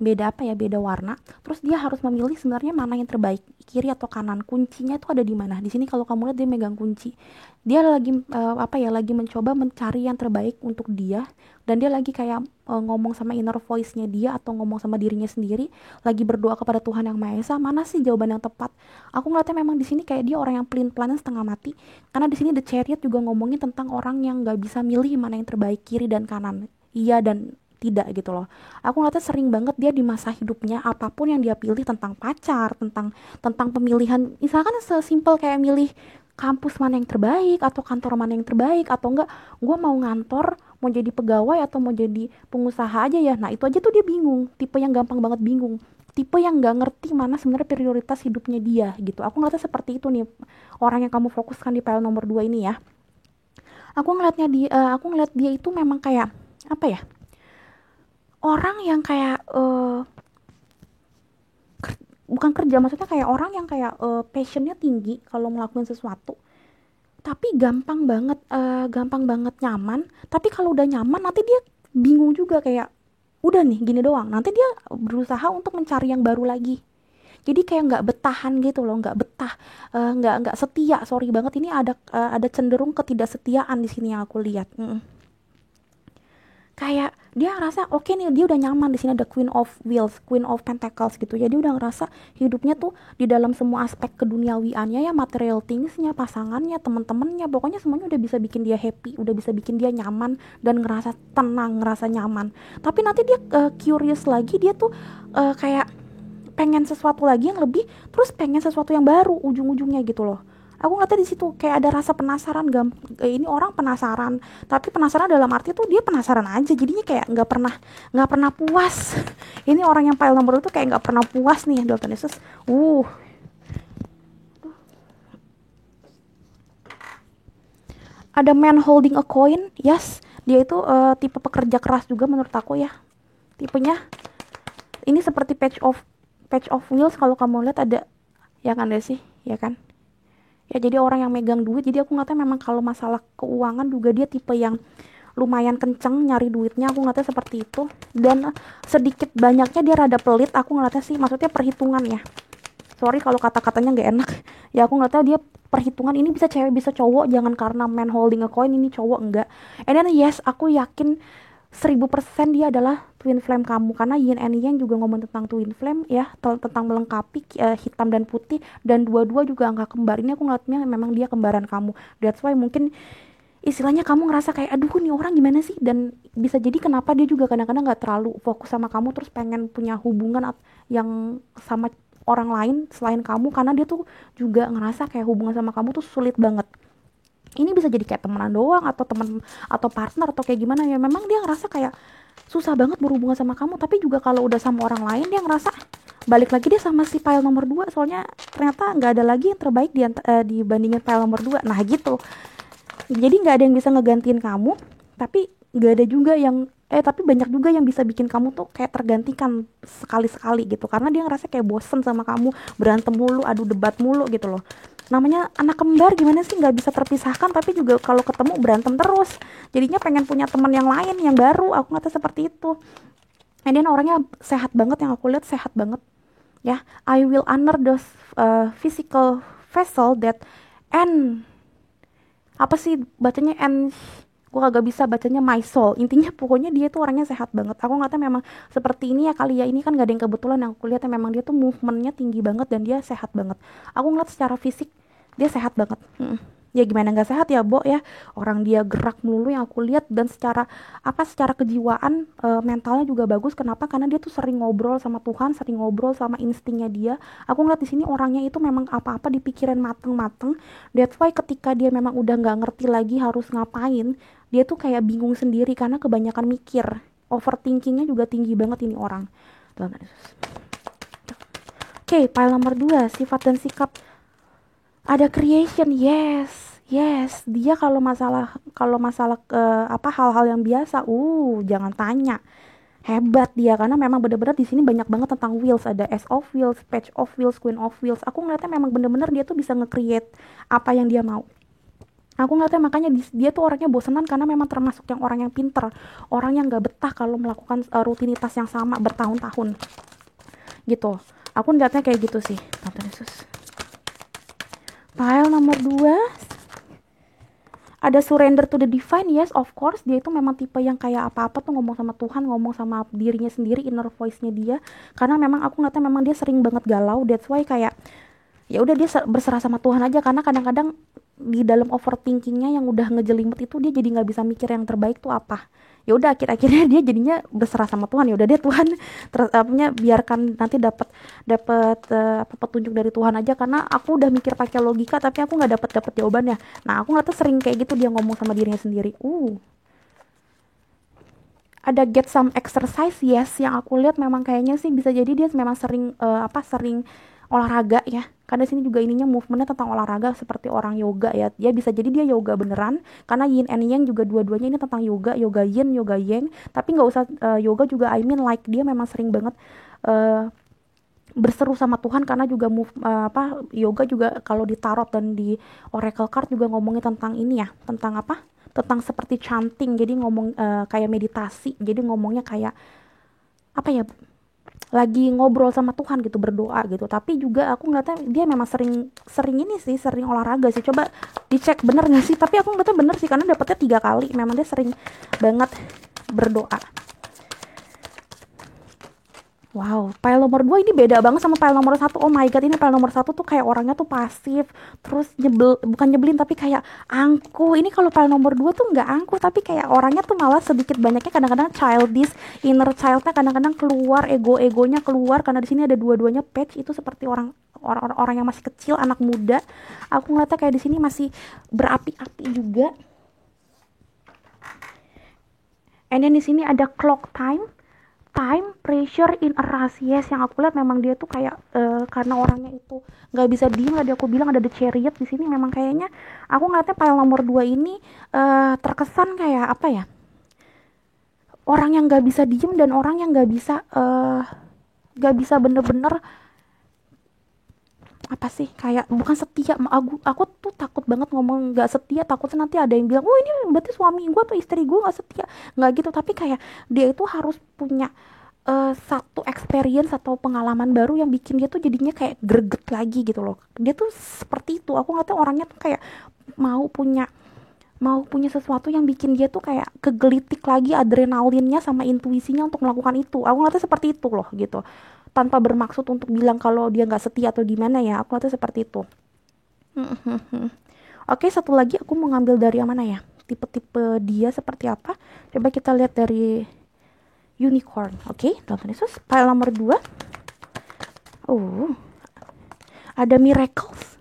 beda apa ya, beda warna. Terus dia harus memilih sebenarnya mana yang terbaik, kiri atau kanan. Kuncinya itu ada di mana? Di sini kalau kamu lihat dia megang kunci. Dia lagi apa ya, lagi mencoba mencari yang terbaik untuk dia, dan dia lagi kayak ngomong sama inner voice-nya dia atau ngomong sama dirinya sendiri, lagi berdoa kepada Tuhan yang Maha Esa, mana sih jawaban yang tepat. Aku ngeliatnya memang di sini kayak dia orang yang pelin-pelan setengah mati, karena di sini The Chariot juga ngomongin tentang orang yang nggak bisa milih mana yang terbaik, kiri dan kanan, iya dan tidak gitu loh. Aku ngeliatnya sering banget dia di masa hidupnya apapun yang dia pilih, tentang pacar, tentang tentang pemilihan, misalkan sesimpel kayak milih kampus mana yang terbaik atau kantor mana yang terbaik, atau enggak gue mau ngantor, mau jadi pegawai atau mau jadi pengusaha aja ya. Nah itu aja tuh dia bingung, tipe yang gampang banget bingung, tipe yang nggak ngerti mana sebenarnya prioritas hidupnya dia gitu. Aku ngeliatnya seperti itu nih orang yang kamu fokuskan di file nomor 2 ini ya. Aku ngeliat dia itu memang kayak apa ya, orang yang kayak bukan kerja, maksudnya kayak orang yang kayak passionnya tinggi kalau melakukan sesuatu, tapi gampang banget nyaman. Tapi kalau udah nyaman nanti dia bingung juga, kayak udah nih gini doang, nanti dia berusaha untuk mencari yang baru lagi. Jadi kayak nggak betahan gitu loh, nggak betah, nggak setia. Sorry banget, ini ada cenderung ketidaksetiaan di sini yang aku lihat. Kayak dia ngerasa oke nih, dia udah nyaman di sini, ada Queen of Wheels, Queen of Pentacles gitu ya. Dia udah ngerasa hidupnya tuh di dalam semua aspek keduniawiannya ya, material thingsnya, pasangannya, teman-temannya, pokoknya semuanya udah bisa bikin dia happy, udah bisa bikin dia nyaman dan ngerasa tenang, ngerasa nyaman. Tapi nanti dia curious lagi, dia tuh kayak pengen sesuatu lagi yang lebih, terus pengen sesuatu yang baru ujung-ujungnya gitu loh. Aku ngeliatnya di situ kayak ada rasa penasaran, ini orang penasaran, tapi penasaran dalam arti tuh dia penasaran aja, jadinya kayak nggak pernah puas. Ini orang yang file nomor itu kayak nggak pernah puas nih, Dr. Yesus. Ada man holding a coin, yes, dia itu tipe pekerja keras juga menurut aku ya, tipenya. Ini seperti patch of wheels kalau kamu lihat, ada ya kan, deh sih ya kan. Ya jadi orang yang megang duit, jadi aku ngeliatnya memang kalau masalah keuangan juga dia tipe yang lumayan kenceng nyari duitnya. Aku ngeliatnya seperti itu, dan sedikit banyaknya dia rada pelit aku ngeliatnya sih, maksudnya perhitungan ya, sorry kalau kata-katanya nggak enak. Ya aku ngeliatnya dia perhitungan, ini bisa cewek bisa cowok, jangan karena man holding a coin ini cowok, enggak. And then yes, aku yakin 1000% dia adalah twin flame kamu, karena yin and yang juga ngomong tentang twin flame ya, tentang melengkapi hitam dan putih, dan dua-dua juga angka kembar. Ini aku ngeliatnya memang dia kembaran kamu. That's why mungkin istilahnya kamu ngerasa kayak aduh nih orang gimana sih, dan bisa jadi kenapa dia juga kadang-kadang nggak terlalu fokus sama kamu, terus pengen punya hubungan yang sama orang lain selain kamu, karena dia tuh juga ngerasa kayak hubungan sama kamu tuh sulit banget. Ini bisa jadi kayak temenan doang, atau teman atau partner atau kayak gimana ya, memang dia ngerasa kayak susah banget berhubungan sama kamu. Tapi juga kalau udah sama orang lain dia ngerasa balik lagi dia sama si file nomor 2, soalnya ternyata nggak ada lagi yang terbaik dibandingin file nomor 2. Nah gitu, jadi nggak ada yang bisa ngegantiin kamu, tapi nggak ada juga yang tapi banyak juga yang bisa bikin kamu tuh kayak tergantikan sekali-sekali gitu, karena dia ngerasa kayak bosen sama kamu, berantem mulu, adu debat mulu gitu loh. Namanya anak kembar gimana sih, nggak bisa terpisahkan, tapi juga kalau ketemu berantem terus, jadinya pengen punya teman yang lain yang baru. Aku ngata seperti itu. And then orangnya sehat banget, yang aku lihat sehat banget ya. I will honor those physical vessel that and apa sih bacanya, and gue kagak bisa bacanya, my soul. Intinya pokoknya dia tuh orangnya sehat banget. Aku ngeliatnya memang seperti ini ya kali ya, ini kan gak ada yang kebetulan. Yang aku lihatnya memang dia tuh movementnya tinggi banget dan dia sehat banget. Aku ngeliat secara fisik dia sehat banget. Ya gimana nggak sehat ya, Bo ya, orang dia gerak melulu yang aku lihat, dan secara kejiwaan mentalnya juga bagus. Kenapa? Karena dia tuh sering ngobrol sama Tuhan, sering ngobrol sama instingnya dia. Aku ngeliat di sini orangnya itu memang apa-apa dipikirin mateng-mateng. That's why ketika dia memang udah nggak ngerti lagi harus ngapain, dia tuh kayak bingung sendiri karena kebanyakan mikir. Overthinkingnya juga tinggi banget ini orang. Oke, file nomor 2, sifat dan sikap. Ada creation, yes, dia kalau masalah hal-hal yang biasa, jangan tanya, hebat dia, karena memang bener-bener di sini banyak banget tentang wheels, ada Ace of Wheels, Page of Wheels, Queen of Wheels. Aku ngeliatnya memang bener-bener dia tuh bisa nge-create apa yang dia mau. Aku ngeliatnya makanya dia tuh orangnya bosenan karena memang termasuk yang orang yang pinter, orang yang nggak betah kalau melakukan rutinitas yang sama bertahun-tahun gitu. Aku ngeliatnya kayak gitu sih, Tante Yesus. File nomor 2 ada surrender to the divine. Yes, of course, dia itu memang tipe yang kayak apa-apa tuh ngomong sama Tuhan, ngomong sama dirinya sendiri, inner voice-nya dia. Karena memang aku ngeliatnya memang dia sering banget galau, that's why kayak ya udah dia berserah sama Tuhan aja, karena kadang-kadang di dalam overthinkingnya yang udah ngejelimet itu dia jadi nggak bisa mikir yang terbaik tuh apa. Ya udah akhir-akhirnya dia jadinya berserah sama Tuhan. Ya udah deh Tuhan, biarkan nanti dapat dapat apa petunjuk dari Tuhan aja, karena aku udah mikir pakai logika tapi aku nggak dapat jawabannya. Nah aku ngeliatnya sering kayak gitu dia ngomong sama dirinya sendiri. Ada get some exercise. Yes, yang aku lihat memang kayaknya sih bisa jadi dia memang sering sering olahraga ya, karena sini juga ininya movementnya tentang olahraga seperti orang yoga ya. Dia bisa jadi dia yoga beneran, karena yin and yang juga dua-duanya ini tentang yoga, yoga yin, yoga yang. Tapi nggak usah yoga juga, I mean like dia memang sering banget uh, berseru sama Tuhan, karena juga yoga juga kalau di tarot dan di oracle card juga ngomongin tentang ini ya, tentang apa, tentang seperti chanting. Jadi ngomong kayak meditasi, jadi ngomongnya kayak apa ya, lagi ngobrol sama Tuhan gitu, berdoa gitu. Tapi juga aku ngeliatnya dia memang sering sering ini sih, sering olahraga sih. Coba dicek bener gak sih, tapi aku ngeliatnya bener sih karena dapetnya 3 kali. Memang dia sering banget berdoa. Wow, file nomor 2 ini beda banget sama file nomor 1. Oh my god, ini file nomor 1 tuh kayak orangnya tuh pasif, terus bukan nyebelin tapi kayak angkuh. Ini kalau file nomor 2 tuh nggak angkuh, tapi kayak orangnya tuh malah sedikit banyaknya kadang-kadang childish, inner childnya kadang-kadang keluar, ego-egonya keluar, karena di sini ada dua-duanya page itu seperti orang yang masih kecil, anak muda. Aku ngeliatnya kayak di sini masih berapi-api juga. And then di sini ada clock time pressure in a rush. Yes, yang aku lihat memang dia tuh kayak karena orangnya itu nggak bisa diem. Tadi aku bilang ada the chariot di sini. Memang kayaknya aku ngeliatnya file nomor 2 ini terkesan kayak apa ya, orang yang nggak bisa diem dan orang yang nggak bisa bener-bener apa sih, kayak bukan setia. Aku tuh takut banget ngomong nggak setia, takutnya nanti ada yang bilang, oh ini berarti suami gue atau istri gue nggak setia. Nggak gitu, tapi kayak dia itu harus punya satu experience atau pengalaman baru yang bikin dia tuh jadinya kayak greget lagi gitu loh. Dia tuh seperti itu. Aku nggak tahu, orangnya tuh kayak mau punya sesuatu yang bikin dia tuh kayak kegelitik lagi adrenalinnya sama intuisinya untuk melakukan itu. Aku nggak tahu, seperti itu loh gitu, tanpa bermaksud untuk bilang kalau dia nggak setia atau gimana ya. Aku nggak tahu seperti itu. Oke, satu lagi aku mau ngambil dari yang mana ya, tipe-tipe dia seperti apa. Coba kita lihat dari unicorn. Oke, Tuhan Yesus. File nomor 2. Ada miracles.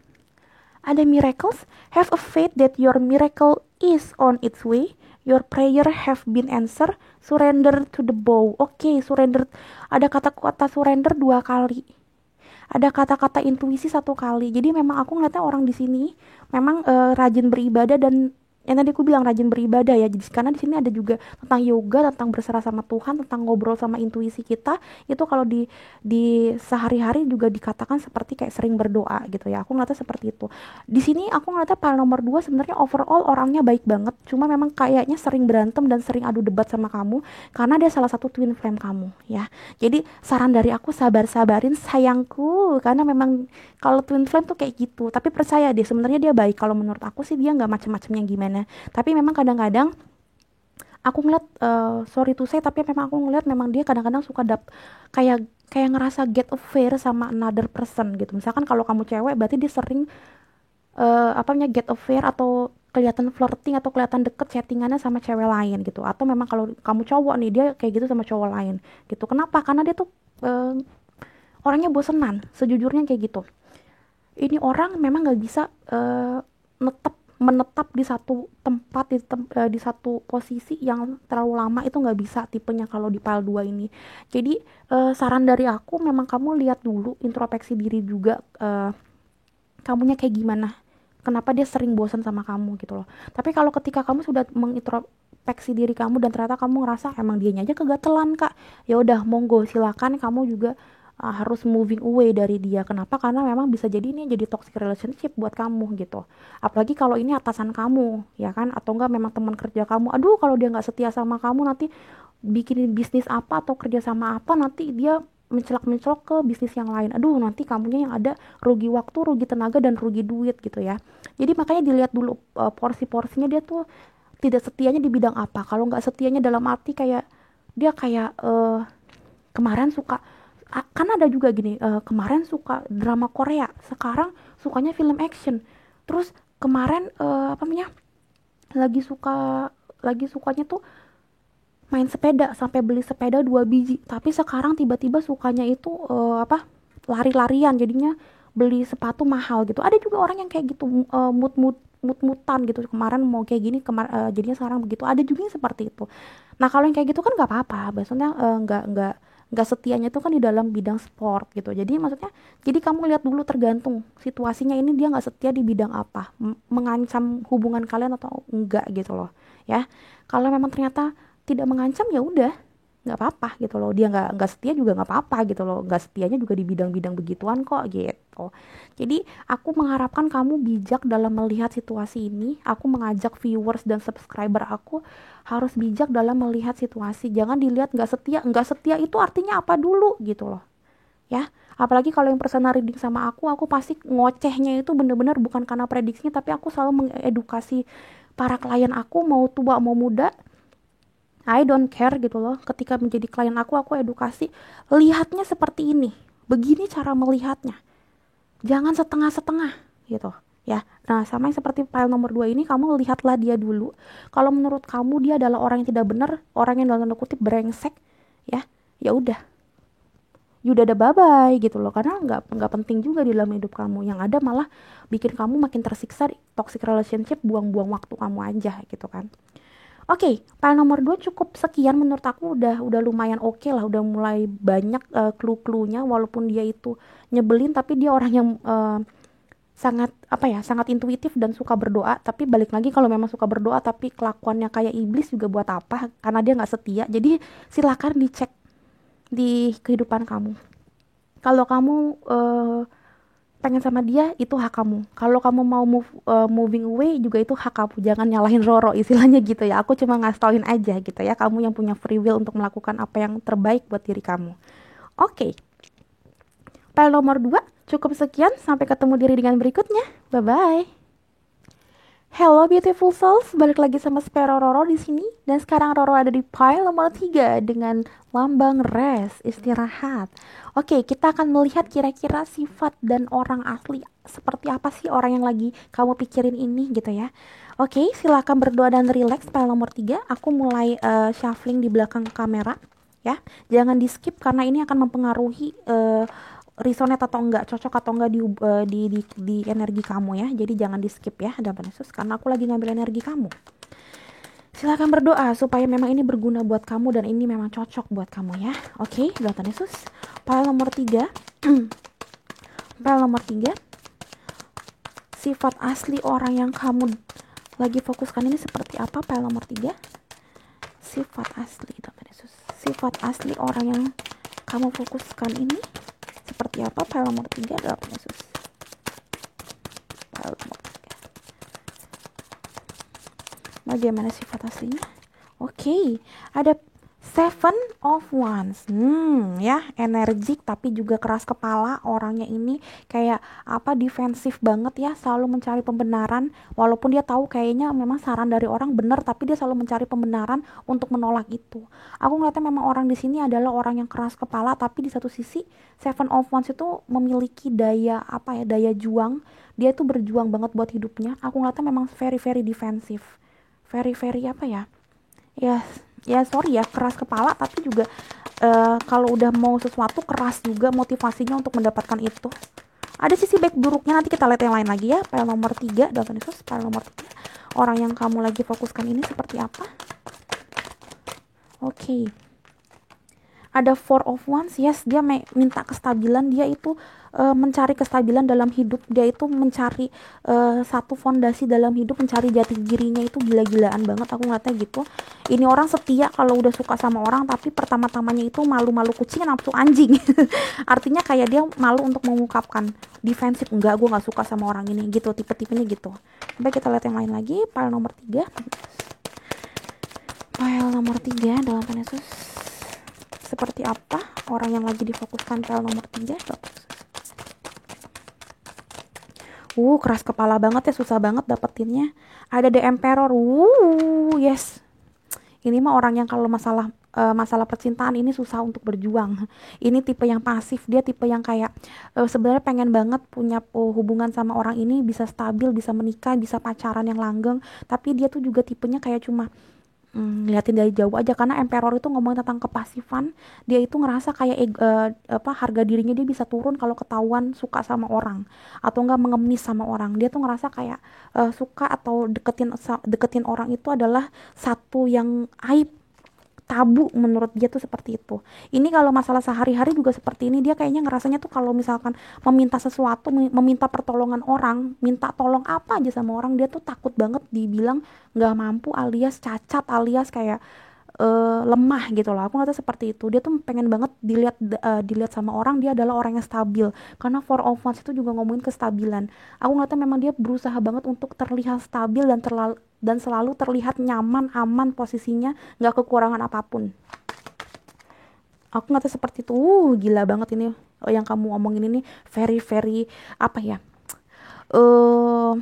Have a faith that your miracle is on its way. Your prayer have been answered. Surrender to the bow. Oke, surrender. Ada kata-kata surrender 2 kali. Ada kata-kata intuisi 1 kali. Jadi memang aku ngeliatnya orang di sini memang rajin beribadah, dan yang tadi aku bilang rajin beribadah ya. Jadi karena di sini ada juga tentang yoga, tentang berserah sama Tuhan, tentang ngobrol sama intuisi kita. Itu kalau di sehari-hari juga dikatakan seperti kayak sering berdoa gitu ya. Aku ngeliatnya seperti itu. Di sini aku ngeliatnya file nomor 2 sebenarnya overall orangnya baik banget. Cuma memang kayaknya sering berantem dan sering adu debat sama kamu karena dia salah satu twin flame kamu ya. Jadi saran dari aku, sabar-sabarin sayangku, karena memang kalau twin flame tuh kayak gitu. Tapi percaya deh, sebenarnya dia baik. Kalau menurut aku sih dia nggak macem-macemnya gimana. Tapi memang kadang-kadang aku ngeliat sorry to say, tapi memang aku ngeliat memang dia kadang-kadang suka kayak ngerasa get affair sama another person gitu. Misalkan kalau kamu cewek berarti dia sering get affair atau kelihatan flirting atau kelihatan deket chattingannya sama cewek lain gitu. Atau memang kalau kamu cowok nih, dia kayak gitu sama cowok lain gitu. Kenapa? Karena dia tuh orangnya bosenan, sejujurnya kayak gitu. Ini orang memang nggak bisa menetap di satu tempat, di satu posisi yang terlalu lama. Itu nggak bisa tipenya kalau di file 2 ini. Jadi saran dari aku, memang kamu lihat dulu, introspeksi diri juga, kamunya kayak gimana, kenapa dia sering bosan sama kamu gitu loh. Tapi kalau ketika kamu sudah mengintrospeksi diri kamu dan ternyata kamu ngerasa emang dianya aja kegatelan kak, ya udah monggo silakan kamu juga harus moving away dari dia. Kenapa? Karena memang bisa jadi ini jadi toxic relationship buat kamu gitu. Apalagi kalau ini atasan kamu, ya kan? Atau enggak memang teman kerja kamu. Aduh, kalau dia nggak setia sama kamu nanti bikin bisnis apa atau kerja sama apa nanti dia mencelak-mencelok ke bisnis yang lain. Aduh, nanti kamunya yang ada rugi waktu, rugi tenaga dan rugi duit gitu ya. Jadi makanya dilihat dulu porsi-porsinya dia tuh tidak setianya di bidang apa. Kalau nggak setianya dalam arti kayak dia kayak kemarin suka kan ada juga gini, kemarin suka drama Korea, sekarang sukanya film action. Terus kemarin apa namanya, lagi suka lagi sukanya tuh main sepeda sampai beli sepeda 2 biji, tapi sekarang tiba-tiba sukanya itu apa, lari-larian, jadinya beli sepatu mahal gitu. Ada juga orang yang kayak gitu, mut-mutan gitu, kemarin mau kayak gini jadinya sekarang begitu. Ada juga yang seperti itu. Nah kalau yang kayak gitu kan nggak apa-apa, maksudnya nggak setianya itu kan di dalam bidang sport gitu. Jadi maksudnya, jadi kamu lihat dulu tergantung situasinya, ini dia nggak setia di bidang apa, mengancam hubungan kalian atau enggak gitu loh ya. Kalau memang ternyata tidak mengancam, ya udah nggak apa-apa gitu loh. Dia nggak setia juga nggak apa-apa gitu loh. Nggak setianya juga di bidang-bidang begituan kok gitu. Jadi aku mengharapkan kamu bijak dalam melihat situasi ini. Aku mengajak viewers dan subscriber aku harus bijak dalam melihat situasi. Jangan dilihat nggak setia itu artinya apa dulu gitu loh ya. Apalagi kalau yang personal reading sama aku pasti ngocehnya itu bener-bener bukan karena prediksinya, tapi aku selalu mengedukasi para klien aku, mau tua mau muda, I don't care gitu loh. Ketika menjadi klien aku edukasi, lihatnya seperti ini, begini cara melihatnya, jangan setengah-setengah gitu ya. Nah sama yang seperti file nomor 2 ini, kamu lihatlah dia dulu. Kalau menurut kamu dia adalah orang yang tidak benar, orang yang dalam tanda kutip brengsek, ya ya udah, you udah ada bye bye gitu loh. Karena nggak penting juga di dalam hidup kamu, yang ada malah bikin kamu makin tersiksa di toxic relationship, buang-buang waktu kamu aja gitu kan. Oke, file nomor 2 cukup sekian menurut aku, udah lumayan oke lah, udah mulai banyak clue-cluenya. Walaupun dia itu nyebelin, tapi dia orang yang sangat apa ya, sangat intuitif dan suka berdoa. Tapi balik lagi, kalau memang suka berdoa tapi kelakuannya kayak iblis juga buat apa, karena dia nggak setia. Jadi silakan dicek di kehidupan kamu. Kalau kamu pengen sama dia, itu hak kamu. Kalau kamu mau moving away juga itu hak kamu. Jangan nyalahin Roro istilahnya gitu ya. Aku cuma ngasih tauin aja gitu ya. Kamu yang punya free will untuk melakukan apa yang terbaik buat diri kamu. Oke. File nomor 2 cukup sekian. Sampai ketemu di readingan berikutnya. Bye bye. Hello beautiful souls, balik lagi sama Spero Roro di sini. Dan sekarang Roro ada di pile nomor 3 dengan lambang rest, istirahat. Oke, kita akan melihat kira-kira sifat dan orang asli seperti apa sih orang yang lagi kamu pikirin ini gitu ya. Oke, silakan berdoa dan relax. Pile nomor 3, aku mulai shuffling di belakang kamera ya. Jangan di skip karena ini akan mempengaruhi resonate atau enggak, cocok atau enggak di energi kamu ya. Jadi jangan di skip ya, dalam Yesus, karena aku lagi ngambil energi kamu. Silakan berdoa supaya memang ini berguna buat kamu dan ini memang cocok buat kamu ya. Oke, dalam Yesus. File nomor 3. File nomor 3. Sifat asli orang yang kamu lagi fokuskan ini seperti apa? File nomor 3. Sifat asli, dalam Yesus. Sifat asli orang yang kamu fokuskan ini seperti apa? File nomor 3, dalam Yesus. File nomor 3. Bagaimana sifat aslinya? Oke, ada 7 of Wands. Ya, energik tapi juga keras kepala. Orangnya ini kayak apa, defensif banget ya, selalu mencari pembenaran walaupun dia tahu kayaknya memang saran dari orang benar, tapi dia selalu mencari pembenaran untuk menolak itu. Aku ngeliatnya memang orang di sini adalah orang yang keras kepala, tapi di satu sisi 7 of Wands itu memiliki daya apa ya, daya juang. Dia tuh berjuang banget buat hidupnya. Aku ngeliatnya memang very very defensif. Very apa ya, ya sorry ya, keras kepala, tapi juga kalau udah mau sesuatu keras juga motivasinya untuk mendapatkan itu. Ada sisi baik buruknya, nanti kita lihat yang lain lagi ya. File nomor 3, Dalton Yesus. File nomor 3, orang yang kamu lagi fokuskan ini seperti apa? Oke. Ada Four of Wands, yes, dia minta kestabilan, dia itu mencari kestabilan dalam hidup, dia itu mencari satu fondasi dalam hidup, mencari jati dirinya, itu gila-gilaan banget aku ngeliatnya gitu. Ini orang setia kalau udah suka sama orang, tapi pertama-tamanya itu malu-malu kucing nafsu anjing. Artinya kayak dia malu untuk mengungkapkan, defensif, enggak, gue nggak suka sama orang ini gitu, tipe-tipenya gitu. Coba kita lihat yang lain lagi, pile nomor 3. Pile nomor 3 dalam Yesus seperti apa orang yang lagi difokuskan. Pile nomor 3. Keras kepala banget ya, susah banget dapetinnya. Ada The Emperor. Yes. Ini mah orang yang kalau masalah percintaan ini susah untuk berjuang. Ini tipe yang pasif, dia tipe yang kayak sebenarnya pengen banget punya hubungan sama orang ini, bisa stabil, bisa menikah, bisa pacaran yang langgeng, tapi dia tuh juga tipenya kayak cuma ngeliatin dari jauh aja, karena Emperor itu ngomongin tentang kepasifan. Dia itu ngerasa kayak harga dirinya dia bisa turun kalau ketahuan suka sama orang atau enggak mengemis sama orang. Dia tuh ngerasa kayak suka atau deketin orang itu adalah satu yang aib, tabu menurut dia tuh seperti itu. Ini kalau masalah sehari-hari juga seperti ini, dia kayaknya ngerasanya tuh kalau misalkan meminta sesuatu, meminta pertolongan orang, minta tolong apa aja sama orang, dia tuh takut banget dibilang nggak mampu, alias cacat, alias kayak lemah gitu loh. Aku ngerasa seperti itu. Dia tuh pengen banget dilihat sama orang dia adalah orang yang stabil, karena Four of Wands itu juga ngomongin kestabilan. Aku ngerasa memang dia berusaha banget untuk terlihat stabil dan selalu terlihat nyaman, aman posisinya, nggak kekurangan apapun. Aku ngerasa seperti itu. Gila banget ini. Yang kamu omongin ini very very apa ya, eh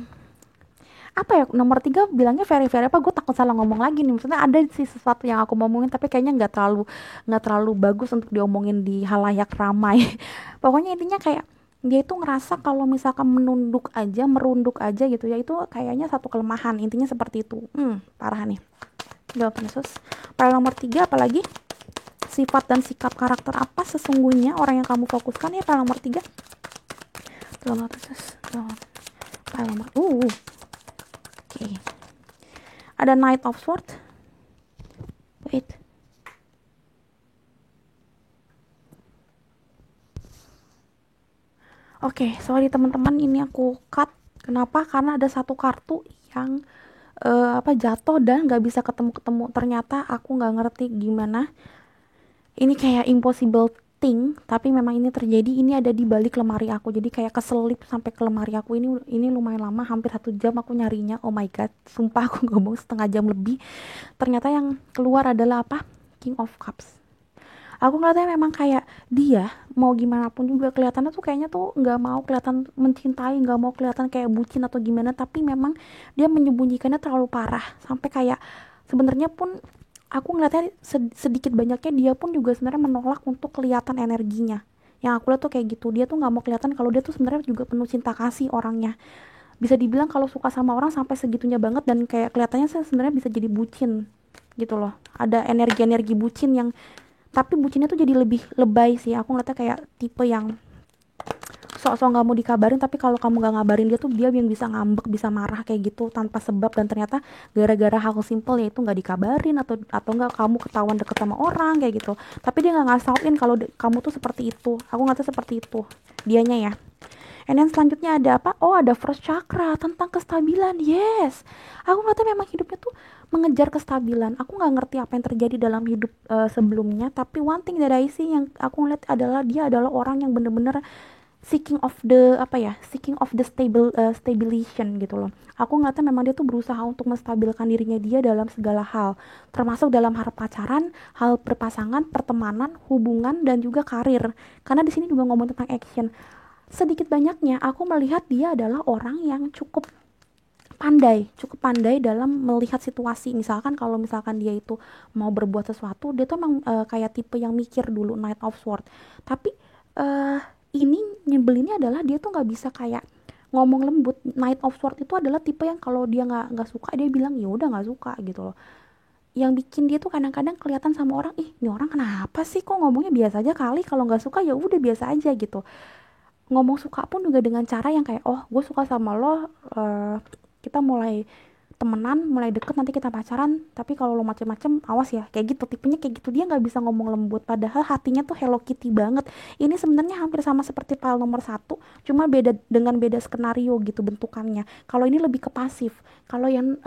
apa ya, nomor 3 bilangnya very apa, gue takut salah ngomong lagi nih. Maksudnya ada sih sesuatu yang aku mau omongin, tapi kayaknya nggak terlalu bagus untuk diomongin di halayak ramai. Pokoknya intinya kayak dia itu ngerasa kalau misalkan merunduk aja gitu ya, itu kayaknya satu kelemahan. Intinya seperti itu. Parah nih. Jawaban Yesus. Pada nomor 3 apalagi? Sifat dan sikap karakter apa sesungguhnya orang yang kamu fokuskan ya, pada nomor 3. Jawaban Yesus. Pada nomor Oke. Ada Knight of Swords. Wait. Oke, sorry teman-teman, ini aku cut. Kenapa? Karena ada satu kartu yang jatuh dan nggak bisa ketemu. Ternyata aku nggak ngerti gimana. Ini kayak impossible thing, tapi memang ini terjadi. Ini ada di balik lemari aku, jadi kayak keselip sampai ke lemari aku. Ini lumayan lama, hampir 1 jam aku nyarinya. Oh my god, sumpah aku ngomong setengah jam lebih. Ternyata yang keluar adalah apa? King of Cups. Aku ngeliatnya memang kayak dia mau gimana pun juga kelihatannya tuh kayaknya tuh nggak mau kelihatan mencintai, nggak mau kelihatan kayak bucin atau gimana, tapi memang dia menyembunyikannya terlalu parah sampai kayak sebenarnya pun aku ngeliatnya sedikit banyaknya dia pun juga sebenarnya menolak untuk kelihatan energinya. Yang aku lihat tuh kayak gitu, dia tuh nggak mau kelihatan kalau dia tuh sebenarnya juga penuh cinta kasih orangnya. Bisa dibilang kalau suka sama orang sampai segitunya banget, dan kayak kelihatannya sebenarnya bisa jadi bucin gitu loh. Ada energi-energi bucin yang, tapi bucinnya tuh jadi lebih lebay sih. Aku ngeliatnya kayak tipe yang sok-sok nggak mau dikabarin, tapi kalau kamu nggak ngabarin dia tuh dia yang bisa ngambek, bisa marah kayak gitu tanpa sebab, dan ternyata gara-gara hal simple yaitu nggak dikabarin atau nggak kamu ketahuan deket sama orang kayak gitu, tapi dia nggak ngasauin kalau kamu tuh seperti itu. Aku nggak tahu seperti itu dianya ya. And then selanjutnya ada apa? Oh, ada first chakra tentang kestabilan. Yes, aku ngeliatnya memang hidupnya tuh mengejar kestabilan. Aku nggak ngerti apa yang terjadi dalam hidup sebelumnya, tapi one thing that I see yang aku ngeliat adalah dia adalah orang yang bener-bener seeking of the stabilization gitu loh. Aku ngeliatnya memang dia tuh berusaha untuk menstabilkan dirinya dia dalam segala hal, termasuk dalam hal pacaran, hal berpasangan, pertemanan, hubungan, dan juga karir. Karena di sini juga ngomong tentang action. Sedikit banyaknya aku melihat dia adalah orang yang cukup pandai dalam melihat situasi. Misalkan kalau misalkan dia itu mau berbuat sesuatu, dia tuh emang kayak tipe yang mikir dulu, Knight of Swords. Tapi ini nyebelinnya adalah dia tuh nggak bisa kayak ngomong lembut. Knight of Swords itu adalah tipe yang kalau dia nggak suka, dia bilang ya udah nggak suka gitu loh. Yang bikin dia tuh kadang-kadang kelihatan sama orang, ini orang kenapa sih kok ngomongnya biasa aja kali, kalau nggak suka ya udah biasa aja gitu. Ngomong suka pun juga dengan cara yang kayak, oh gue suka sama lo, kita mulai temenan, mulai deket, nanti kita pacaran, tapi kalau lo macem-macem awas ya, kayak gitu, tipenya kayak gitu. Dia nggak bisa ngomong lembut, padahal hatinya tuh Hello Kitty banget. Ini sebenarnya hampir sama seperti file nomor satu, cuma beda dengan beda skenario gitu bentukannya. Kalau ini lebih ke pasif, kalau yang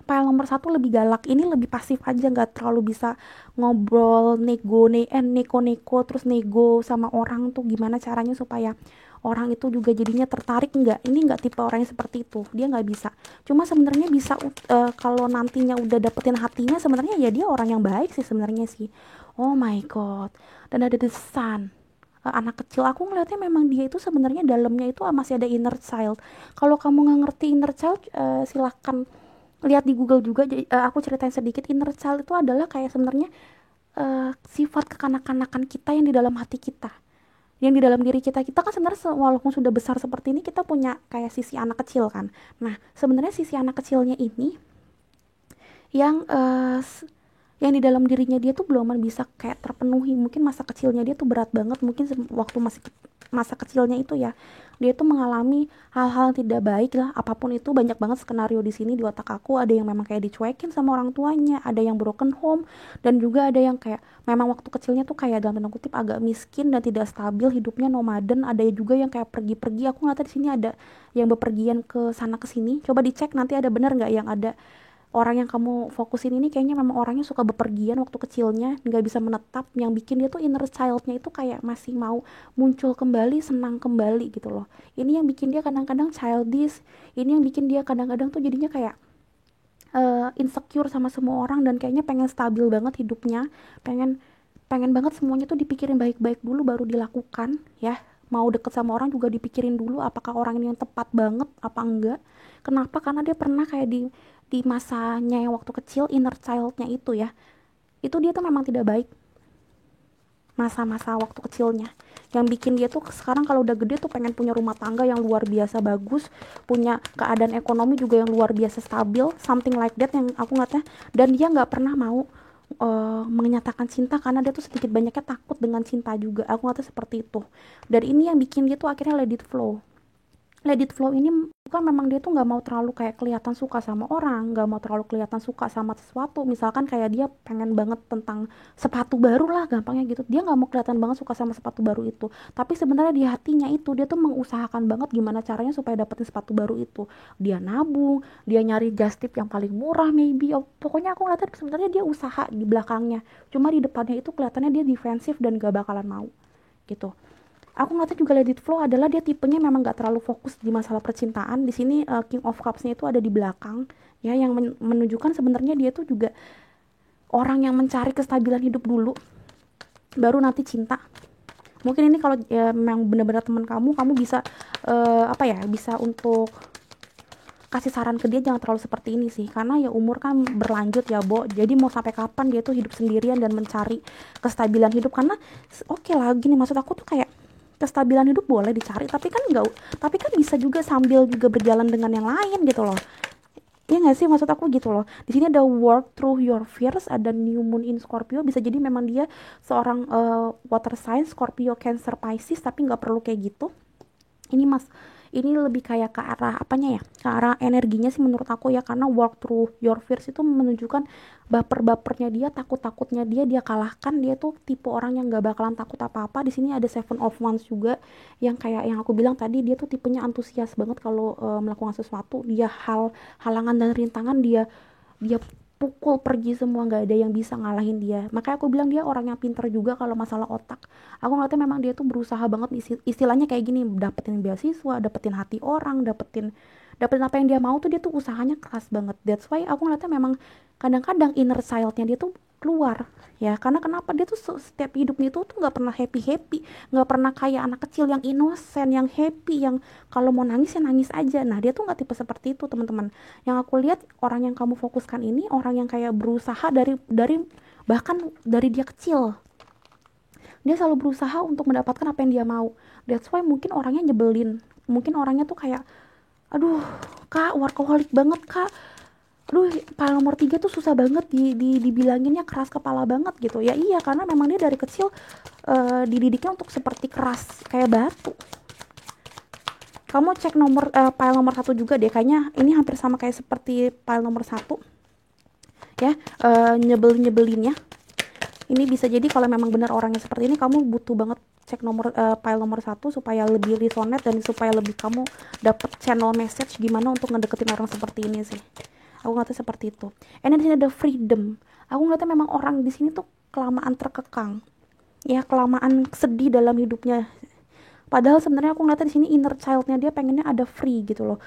file nomor satu lebih galak, ini lebih pasif aja, nggak terlalu bisa ngobrol, neko-neko, terus nego sama orang tuh gimana caranya supaya orang itu juga jadinya tertarik. Nggak, ini nggak tipe orangnya seperti itu, dia nggak bisa. Cuma sebenarnya bisa, kalau nantinya udah dapetin hatinya, sebenarnya ya dia orang yang baik sih sebenarnya sih. Oh my god. Dan ada The Sun, anak kecil. Aku ngeliatnya memang dia itu sebenarnya dalamnya itu masih ada inner child. Kalau kamu nggak ngerti inner child, silahkan lihat di Google juga. Jadi, aku ceritain sedikit. Inner child itu adalah kayak sebenarnya sifat kekanak-kanakan kita yang di dalam hati kita, yang di dalam diri kita. Kita kan sebenarnya walaupun sudah besar seperti ini, kita punya kayak sisi anak kecil kan. Nah, sebenarnya sisi anak kecilnya ini yang yang di dalam dirinya dia tuh belum bisa kayak terpenuhi. Mungkin masa kecilnya dia tuh berat banget, mungkin waktu masih masa kecilnya itu ya, dia tuh mengalami hal-hal yang tidak baik lah, apapun itu. Banyak banget skenario di sini di otak aku. Ada yang memang kayak dicuekin sama orang tuanya, ada yang broken home, dan juga ada yang kayak memang waktu kecilnya tuh kayak dalam tanda kutip agak miskin dan tidak stabil hidupnya, nomaden. Ada juga yang kayak pergi-pergi. Aku nggak tahu di sini ada yang bepergian ke sana ke sini. Coba dicek nanti ada bener nggak yang ada orang yang kamu fokusin ini kayaknya memang orangnya suka bepergian waktu kecilnya, nggak bisa menetap. Yang bikin dia tuh inner childnya itu kayak masih mau muncul kembali, senang kembali gitu loh. Ini yang bikin dia kadang-kadang childish. Ini yang bikin dia kadang-kadang tuh jadinya kayak insecure sama semua orang, dan kayaknya pengen stabil banget hidupnya, pengen pengen banget semuanya tuh dipikirin baik-baik dulu baru dilakukan ya. Mau deket sama orang juga dipikirin dulu apakah orang ini yang tepat banget apa enggak. Kenapa? Karena dia pernah kayak di masanya yang waktu kecil, inner childnya itu ya, itu dia tuh memang tidak baik masa-masa waktu kecilnya, yang bikin dia tuh sekarang kalau udah gede tuh pengen punya rumah tangga yang luar biasa bagus, punya keadaan ekonomi juga yang luar biasa stabil, something like that yang aku ngeliatnya. Dan dia nggak pernah mau menyatakan cinta karena dia tuh sedikit banyaknya takut dengan cinta juga. Aku ngeliatnya seperti itu. Dan ini yang bikin dia tuh akhirnya let it flow. Let it flow ini bukan, memang dia tuh nggak mau terlalu kayak kelihatan suka sama orang, nggak mau terlalu kelihatan suka sama sesuatu. Misalkan kayak dia pengen banget tentang sepatu baru lah, gampangnya gitu, dia nggak mau kelihatan banget suka sama sepatu baru itu. Tapi sebenarnya di hatinya itu dia tuh mengusahakan banget gimana caranya supaya dapetin sepatu baru itu. Dia nabung, dia nyari just tip yang paling murah maybe. Pokoknya aku ngeliatnya sebenarnya dia usaha di belakangnya, cuma di depannya itu kelihatannya dia defensif dan gak bakalan mau gitu. Aku ngeliatnya juga Let It Flow adalah dia tipenya memang gak terlalu fokus di masalah percintaan. Di sini King of Cups-nya itu ada di belakang ya, yang menunjukkan sebenarnya dia tuh juga orang yang mencari kestabilan hidup dulu baru nanti cinta. Mungkin ini kalau ya memang benar-benar teman kamu bisa apa ya, bisa untuk kasih saran ke dia jangan terlalu seperti ini sih, karena ya umur kan berlanjut ya Bo. Jadi mau sampai kapan dia tuh hidup sendirian dan mencari kestabilan hidup? Karena oke lah gini, maksud aku tuh kayak kestabilan hidup boleh dicari, tapi kan enggak, tapi kan bisa juga sambil juga berjalan dengan yang lain gitu loh. Ya nggak sih, maksud aku gitu loh. Di sini ada work through your fears, ada new moon in Scorpio. Bisa jadi memang dia seorang water sign, Scorpio, Cancer, Pisces, tapi nggak perlu kayak gitu. Ini mas, ini lebih kayak ke arah apanya ya, ke arah energinya sih menurut aku ya. Karena work through your fears itu menunjukkan baper-bapernya dia, takut-takutnya dia kalahkan. Dia tuh tipe orang yang gak bakalan takut apa-apa. Di sini ada Seven of Wands juga, yang kayak yang aku bilang tadi, dia tuh tipenya antusias banget kalau melakukan sesuatu. Dia halangan dan rintangan dia pukul pergi semua, nggak ada yang bisa ngalahin dia. Makanya aku bilang dia orang yang pinter juga kalau masalah otak. Aku ngeliatnya memang dia tuh berusaha banget, istilahnya kayak gini, dapetin beasiswa, dapetin hati orang, dapetin apa yang dia mau tuh dia tuh usahanya keras banget. That's why aku ngeliatnya memang kadang-kadang inner child-nya dia tuh keluar ya. Karena kenapa, dia tuh setiap hidupnya itu tuh nggak pernah happy, nggak pernah kayak anak kecil yang innocent, yang happy, yang kalau mau nangis ya nangis aja. Nah dia tuh nggak tipe seperti itu teman-teman. Yang aku lihat orang yang kamu fokuskan ini orang yang kayak berusaha dari bahkan dari dia kecil, dia selalu berusaha untuk mendapatkan apa yang dia mau. That's why mungkin orangnya nyebelin, mungkin orangnya tuh kayak aduh kak workaholic banget kak, aduh file nomor 3 tuh susah banget dibilanginnya, keras kepala banget gitu ya. Iya, karena memang dia dari kecil dididiknya untuk seperti keras kayak batu. Kamu cek file nomor 1 juga deh, kayaknya ini hampir sama kayak seperti file nomor 1 ya, nyebelinnya. Ini bisa jadi kalau memang benar orangnya seperti ini, kamu butuh banget cek file nomor 1 supaya lebih resonate dan supaya lebih kamu dapet channel message gimana untuk ngedeketin orang seperti ini sih. Aku ngeliatnya seperti itu. And di sini ada freedom. Aku ngeliatnya memang orang di sini tuh kelamaan terkekang. Ya, kelamaan sedih dalam hidupnya. Padahal sebenarnya aku ngeliatnya di sini inner child-nya dia pengennya ada free gitu loh,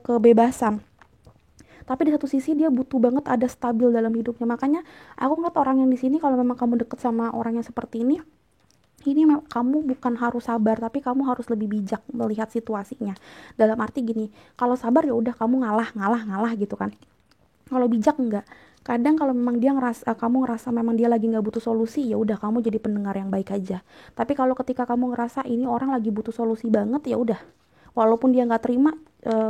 kebebasan. Tapi di satu sisi dia butuh banget ada stabil dalam hidupnya. Makanya aku ngeliat orang yang di sini, kalau memang kamu deket sama orang yang seperti ini kamu bukan harus sabar, tapi kamu harus lebih bijak melihat situasinya. Dalam arti gini, kalau sabar ya udah kamu ngalah gitu kan. Kalau bijak enggak. Kadang kalau memang kamu ngerasa memang dia lagi nggak butuh solusi, ya udah kamu jadi pendengar yang baik aja. Tapi kalau ketika kamu ngerasa ini orang lagi butuh solusi banget, ya udah, walaupun dia nggak terima,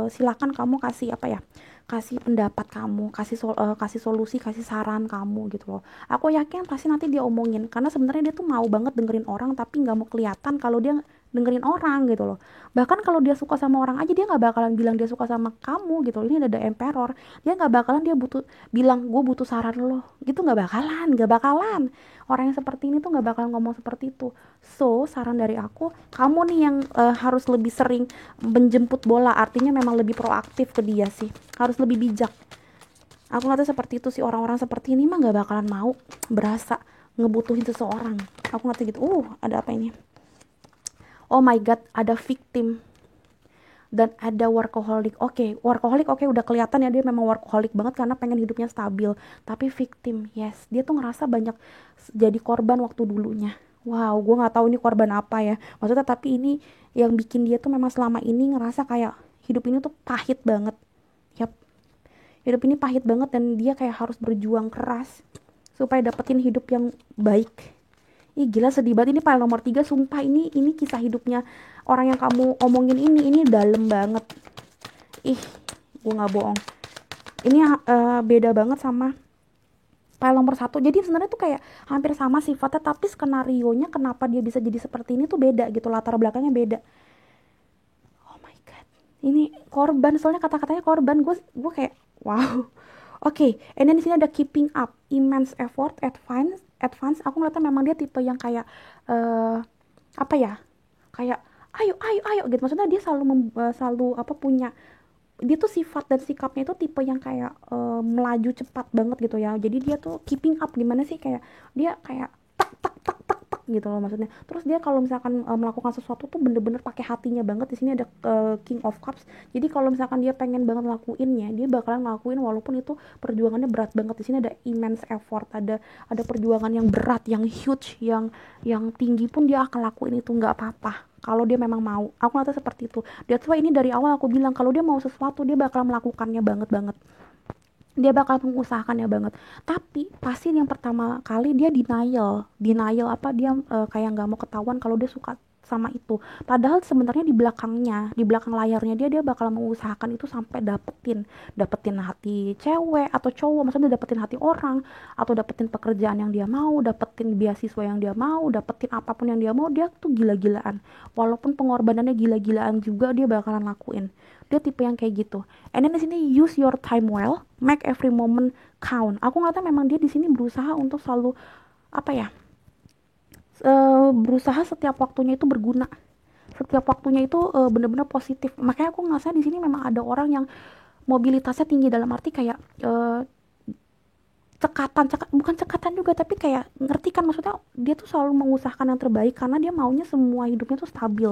silakan kamu kasih apa ya, kasih pendapat kamu, kasih solusi, kasih saran kamu gitu loh. Aku yakin pasti nanti dia omongin, karena sebenarnya dia tuh mau banget dengerin orang, tapi nggak mau kelihatan kalau dia dengerin orang gitu loh. Bahkan kalau dia suka sama orang aja, dia nggak bakalan bilang dia suka sama kamu gitu. Ini ada emperor, dia nggak bakalan dia bilang gue butuh saran lo gitu, nggak bakalan. Orang yang seperti ini tuh nggak bakalan ngomong seperti itu. So saran dari aku, kamu nih yang harus lebih sering menjemput bola, artinya memang lebih proaktif ke dia sih, harus lebih bijak. Aku ngeliatnya seperti itu sih, orang-orang seperti ini mah nggak bakalan mau berasa ngebutuhin seseorang. Aku ngeliatnya gitu. Ada apa ini? Oh my god, ada victim dan ada workaholic. Workaholic udah kelihatan ya, dia memang workaholic banget karena pengen hidupnya stabil. Tapi victim, yes, dia tuh ngerasa banyak jadi korban waktu dulunya. Wow, gue nggak tahu ini korban apa ya maksudnya, tapi ini yang bikin dia tuh memang selama ini ngerasa kayak hidup ini tuh pahit banget. Yap, hidup ini pahit banget dan dia kayak harus berjuang keras supaya dapetin hidup yang baik. Ih gila, sedih banget. Ini file nomor 3, sumpah ini kisah hidupnya orang yang kamu omongin ini dalam banget. Ih, gue gak bohong. Ini beda banget sama file nomor 1. Jadi sebenarnya tuh kayak hampir sama sifatnya, tapi skenarionya kenapa dia bisa jadi seperti ini tuh beda gitu, latar belakangnya beda. Oh my god, ini korban, soalnya kata-katanya korban. Gue kayak wow. Oke, and then di sini ada keeping up, immense effort, advance. Aku ngeliatnya memang dia tipe yang kayak apa ya? Kayak ayo gitu. Maksudnya dia selalu punya, dia tuh sifat dan sikapnya itu tipe yang kayak melaju cepat banget gitu ya. Jadi dia tuh keeping up, gimana sih, kayak dia kayak tak tak tak tak tak gitu loh maksudnya. Terus dia kalau misalkan melakukan sesuatu tuh bener-bener pakai hatinya banget. Di sini ada King of Cups. Jadi kalau misalkan dia pengen banget ngelakuinnya, dia bakalan ngelakuin walaupun itu perjuangannya berat banget. Di sini ada immense effort, ada perjuangan yang berat, yang huge, yang tinggi pun dia akan lakuin itu, nggak apa-apa kalau dia memang mau. Aku ngeliatnya seperti itu. That's why ini dari awal aku bilang kalau dia mau sesuatu dia bakal melakukannya banget. Dia bakal mengusahakannya banget. Tapi pasti yang pertama kali dia denial apa, dia kayak nggak mau ketahuan kalau dia suka sama itu. Padahal sebenarnya di belakang layarnya dia bakal mengusahakan itu sampai dapetin hati cewek atau cowok, maksudnya dapetin hati orang, atau dapetin pekerjaan yang dia mau, dapetin beasiswa yang dia mau, dapetin apapun yang dia mau. Dia tuh gila-gilaan, walaupun pengorbanannya gila-gilaan juga dia bakalan lakuin. Dia tipe yang kayak gitu. And then di sini use your time well, make every moment count. Aku ngeliatnya memang dia di sini berusaha untuk selalu apa ya, berusaha setiap waktunya itu berguna, setiap waktunya itu benar-benar positif. Makanya aku ngerasa di sini memang ada orang yang mobilitasnya tinggi, dalam arti kayak bukan cekatan juga, tapi kayak ngerti kan, maksudnya dia tuh selalu mengusahakan yang terbaik karena dia maunya semua hidupnya tuh stabil.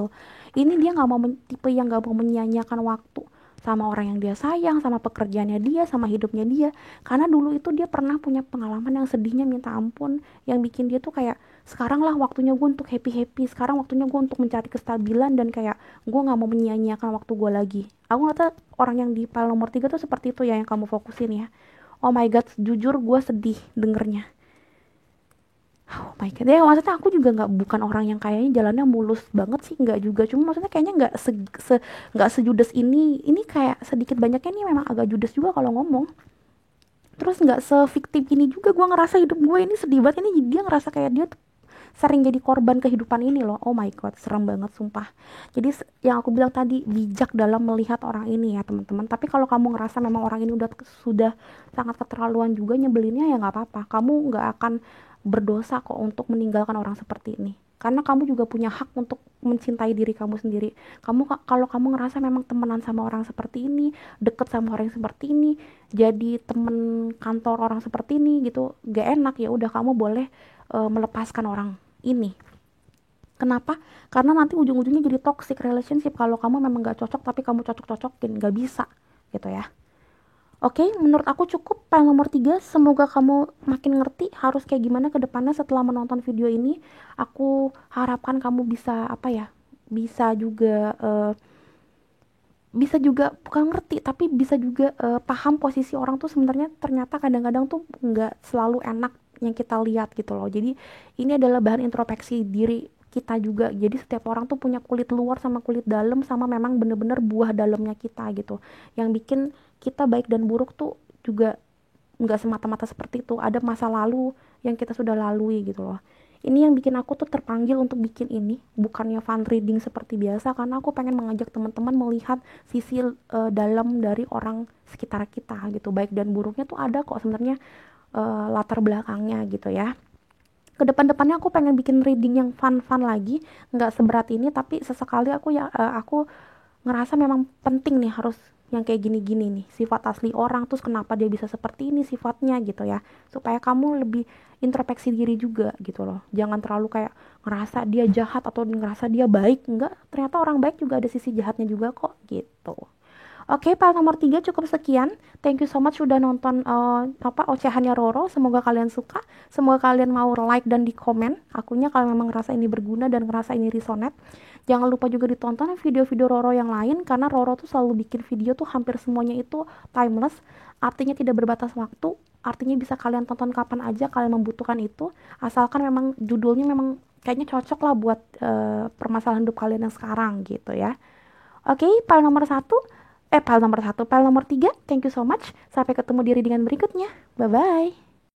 Ini dia nggak mau tipe yang nggak mau menyia-nyiakan waktu sama orang yang dia sayang, sama pekerjaannya dia, sama hidupnya dia. Karena dulu itu dia pernah punya pengalaman yang sedihnya minta ampun, yang bikin dia tuh kayak, sekarang lah waktunya gue untuk happy, sekarang waktunya gue untuk mencari kestabilan, dan kayak gue nggak mau menyia-nyiakan waktu gue lagi. Aku ngeliatnya orang yang di file nomor 3 tuh seperti itu ya, yang kamu fokusin ya. Oh my god, jujur gue sedih dengernya. Oh my god, ya maksudnya aku juga bukan orang yang kayaknya jalannya mulus banget sih, nggak juga. Cuma maksudnya kayaknya nggak sejudes ini. Ini kayak sedikit banyaknya nih memang agak judes juga kalau ngomong. Terus nggak se-fiktif ini juga, gue ngerasa hidup gue ini sedih banget. Ini dia ngerasa kayak dia tuh sering jadi korban kehidupan ini loh. Oh my god, serem banget sumpah. Jadi yang aku bilang tadi, bijak dalam melihat orang ini ya teman-teman. Tapi kalau kamu ngerasa memang orang ini sudah sangat keterlaluan juga nyebelinnya, ya nggak apa-apa, kamu nggak akan berdosa kok untuk meninggalkan orang seperti ini, karena kamu juga punya hak untuk mencintai diri kamu sendiri. Kalau kamu ngerasa memang temenan sama orang seperti ini, deket sama orang seperti ini, jadi temen kantor orang seperti ini gitu, gak enak, ya udah kamu boleh melepaskan orang ini. Kenapa? Karena nanti ujung-ujungnya jadi toxic relationship kalau kamu memang gak cocok tapi kamu cocok-cocokin, gak bisa gitu ya. Oke, menurut aku cukup file nomor 3. Semoga kamu makin ngerti harus kayak gimana ke depannya setelah menonton video ini. Aku harapkan kamu bisa apa ya? Bisa juga bukan ngerti tapi bisa juga paham posisi orang tuh sebenarnya ternyata kadang-kadang tuh nggak selalu enak yang kita lihat gitu loh. Jadi ini adalah bahan introspeksi diri kita juga. Jadi setiap orang tuh punya kulit luar sama kulit dalam, sama memang bener-bener buah dalamnya kita gitu. Yang bikin kita baik dan buruk tuh juga nggak semata-mata seperti itu. Ada masa lalu yang kita sudah lalui gitu loh. Ini yang bikin aku tuh terpanggil untuk bikin ini, bukannya fun reading seperti biasa, karena aku pengen mengajak teman-teman melihat sisi dalam dari orang sekitar kita gitu, baik dan buruknya tuh ada kok sebenarnya latar belakangnya gitu ya. Ke depan-depannya aku pengen bikin reading yang fun-fun lagi, nggak seberat ini, tapi sesekali aku ngerasa memang penting nih harus yang kayak gini-gini nih, sifat asli orang, terus kenapa dia bisa seperti ini sifatnya gitu ya, supaya kamu lebih introspeksi diri juga gitu loh. Jangan terlalu kayak ngerasa dia jahat atau ngerasa dia baik, enggak, ternyata orang baik juga ada sisi jahatnya juga kok gitu. Oke, file nomor 3 cukup sekian. Thank you so much sudah nonton ocehannya Roro. Semoga kalian suka. Semoga kalian mau like dan di komen akunya kalau memang ngerasa ini berguna dan ngerasa ini resonate. Jangan lupa juga ditonton video-video Roro yang lain, karena Roro tuh selalu bikin video tuh hampir semuanya itu timeless. Artinya tidak berbatas waktu. Artinya bisa kalian tonton kapan aja kalian membutuhkan itu. Asalkan memang judulnya memang kayaknya cocok lah buat permasalahan hidup kalian yang sekarang gitu ya. Oke, file nomor 3, thank you so much. Sampai ketemu di readingan berikutnya. Bye-bye.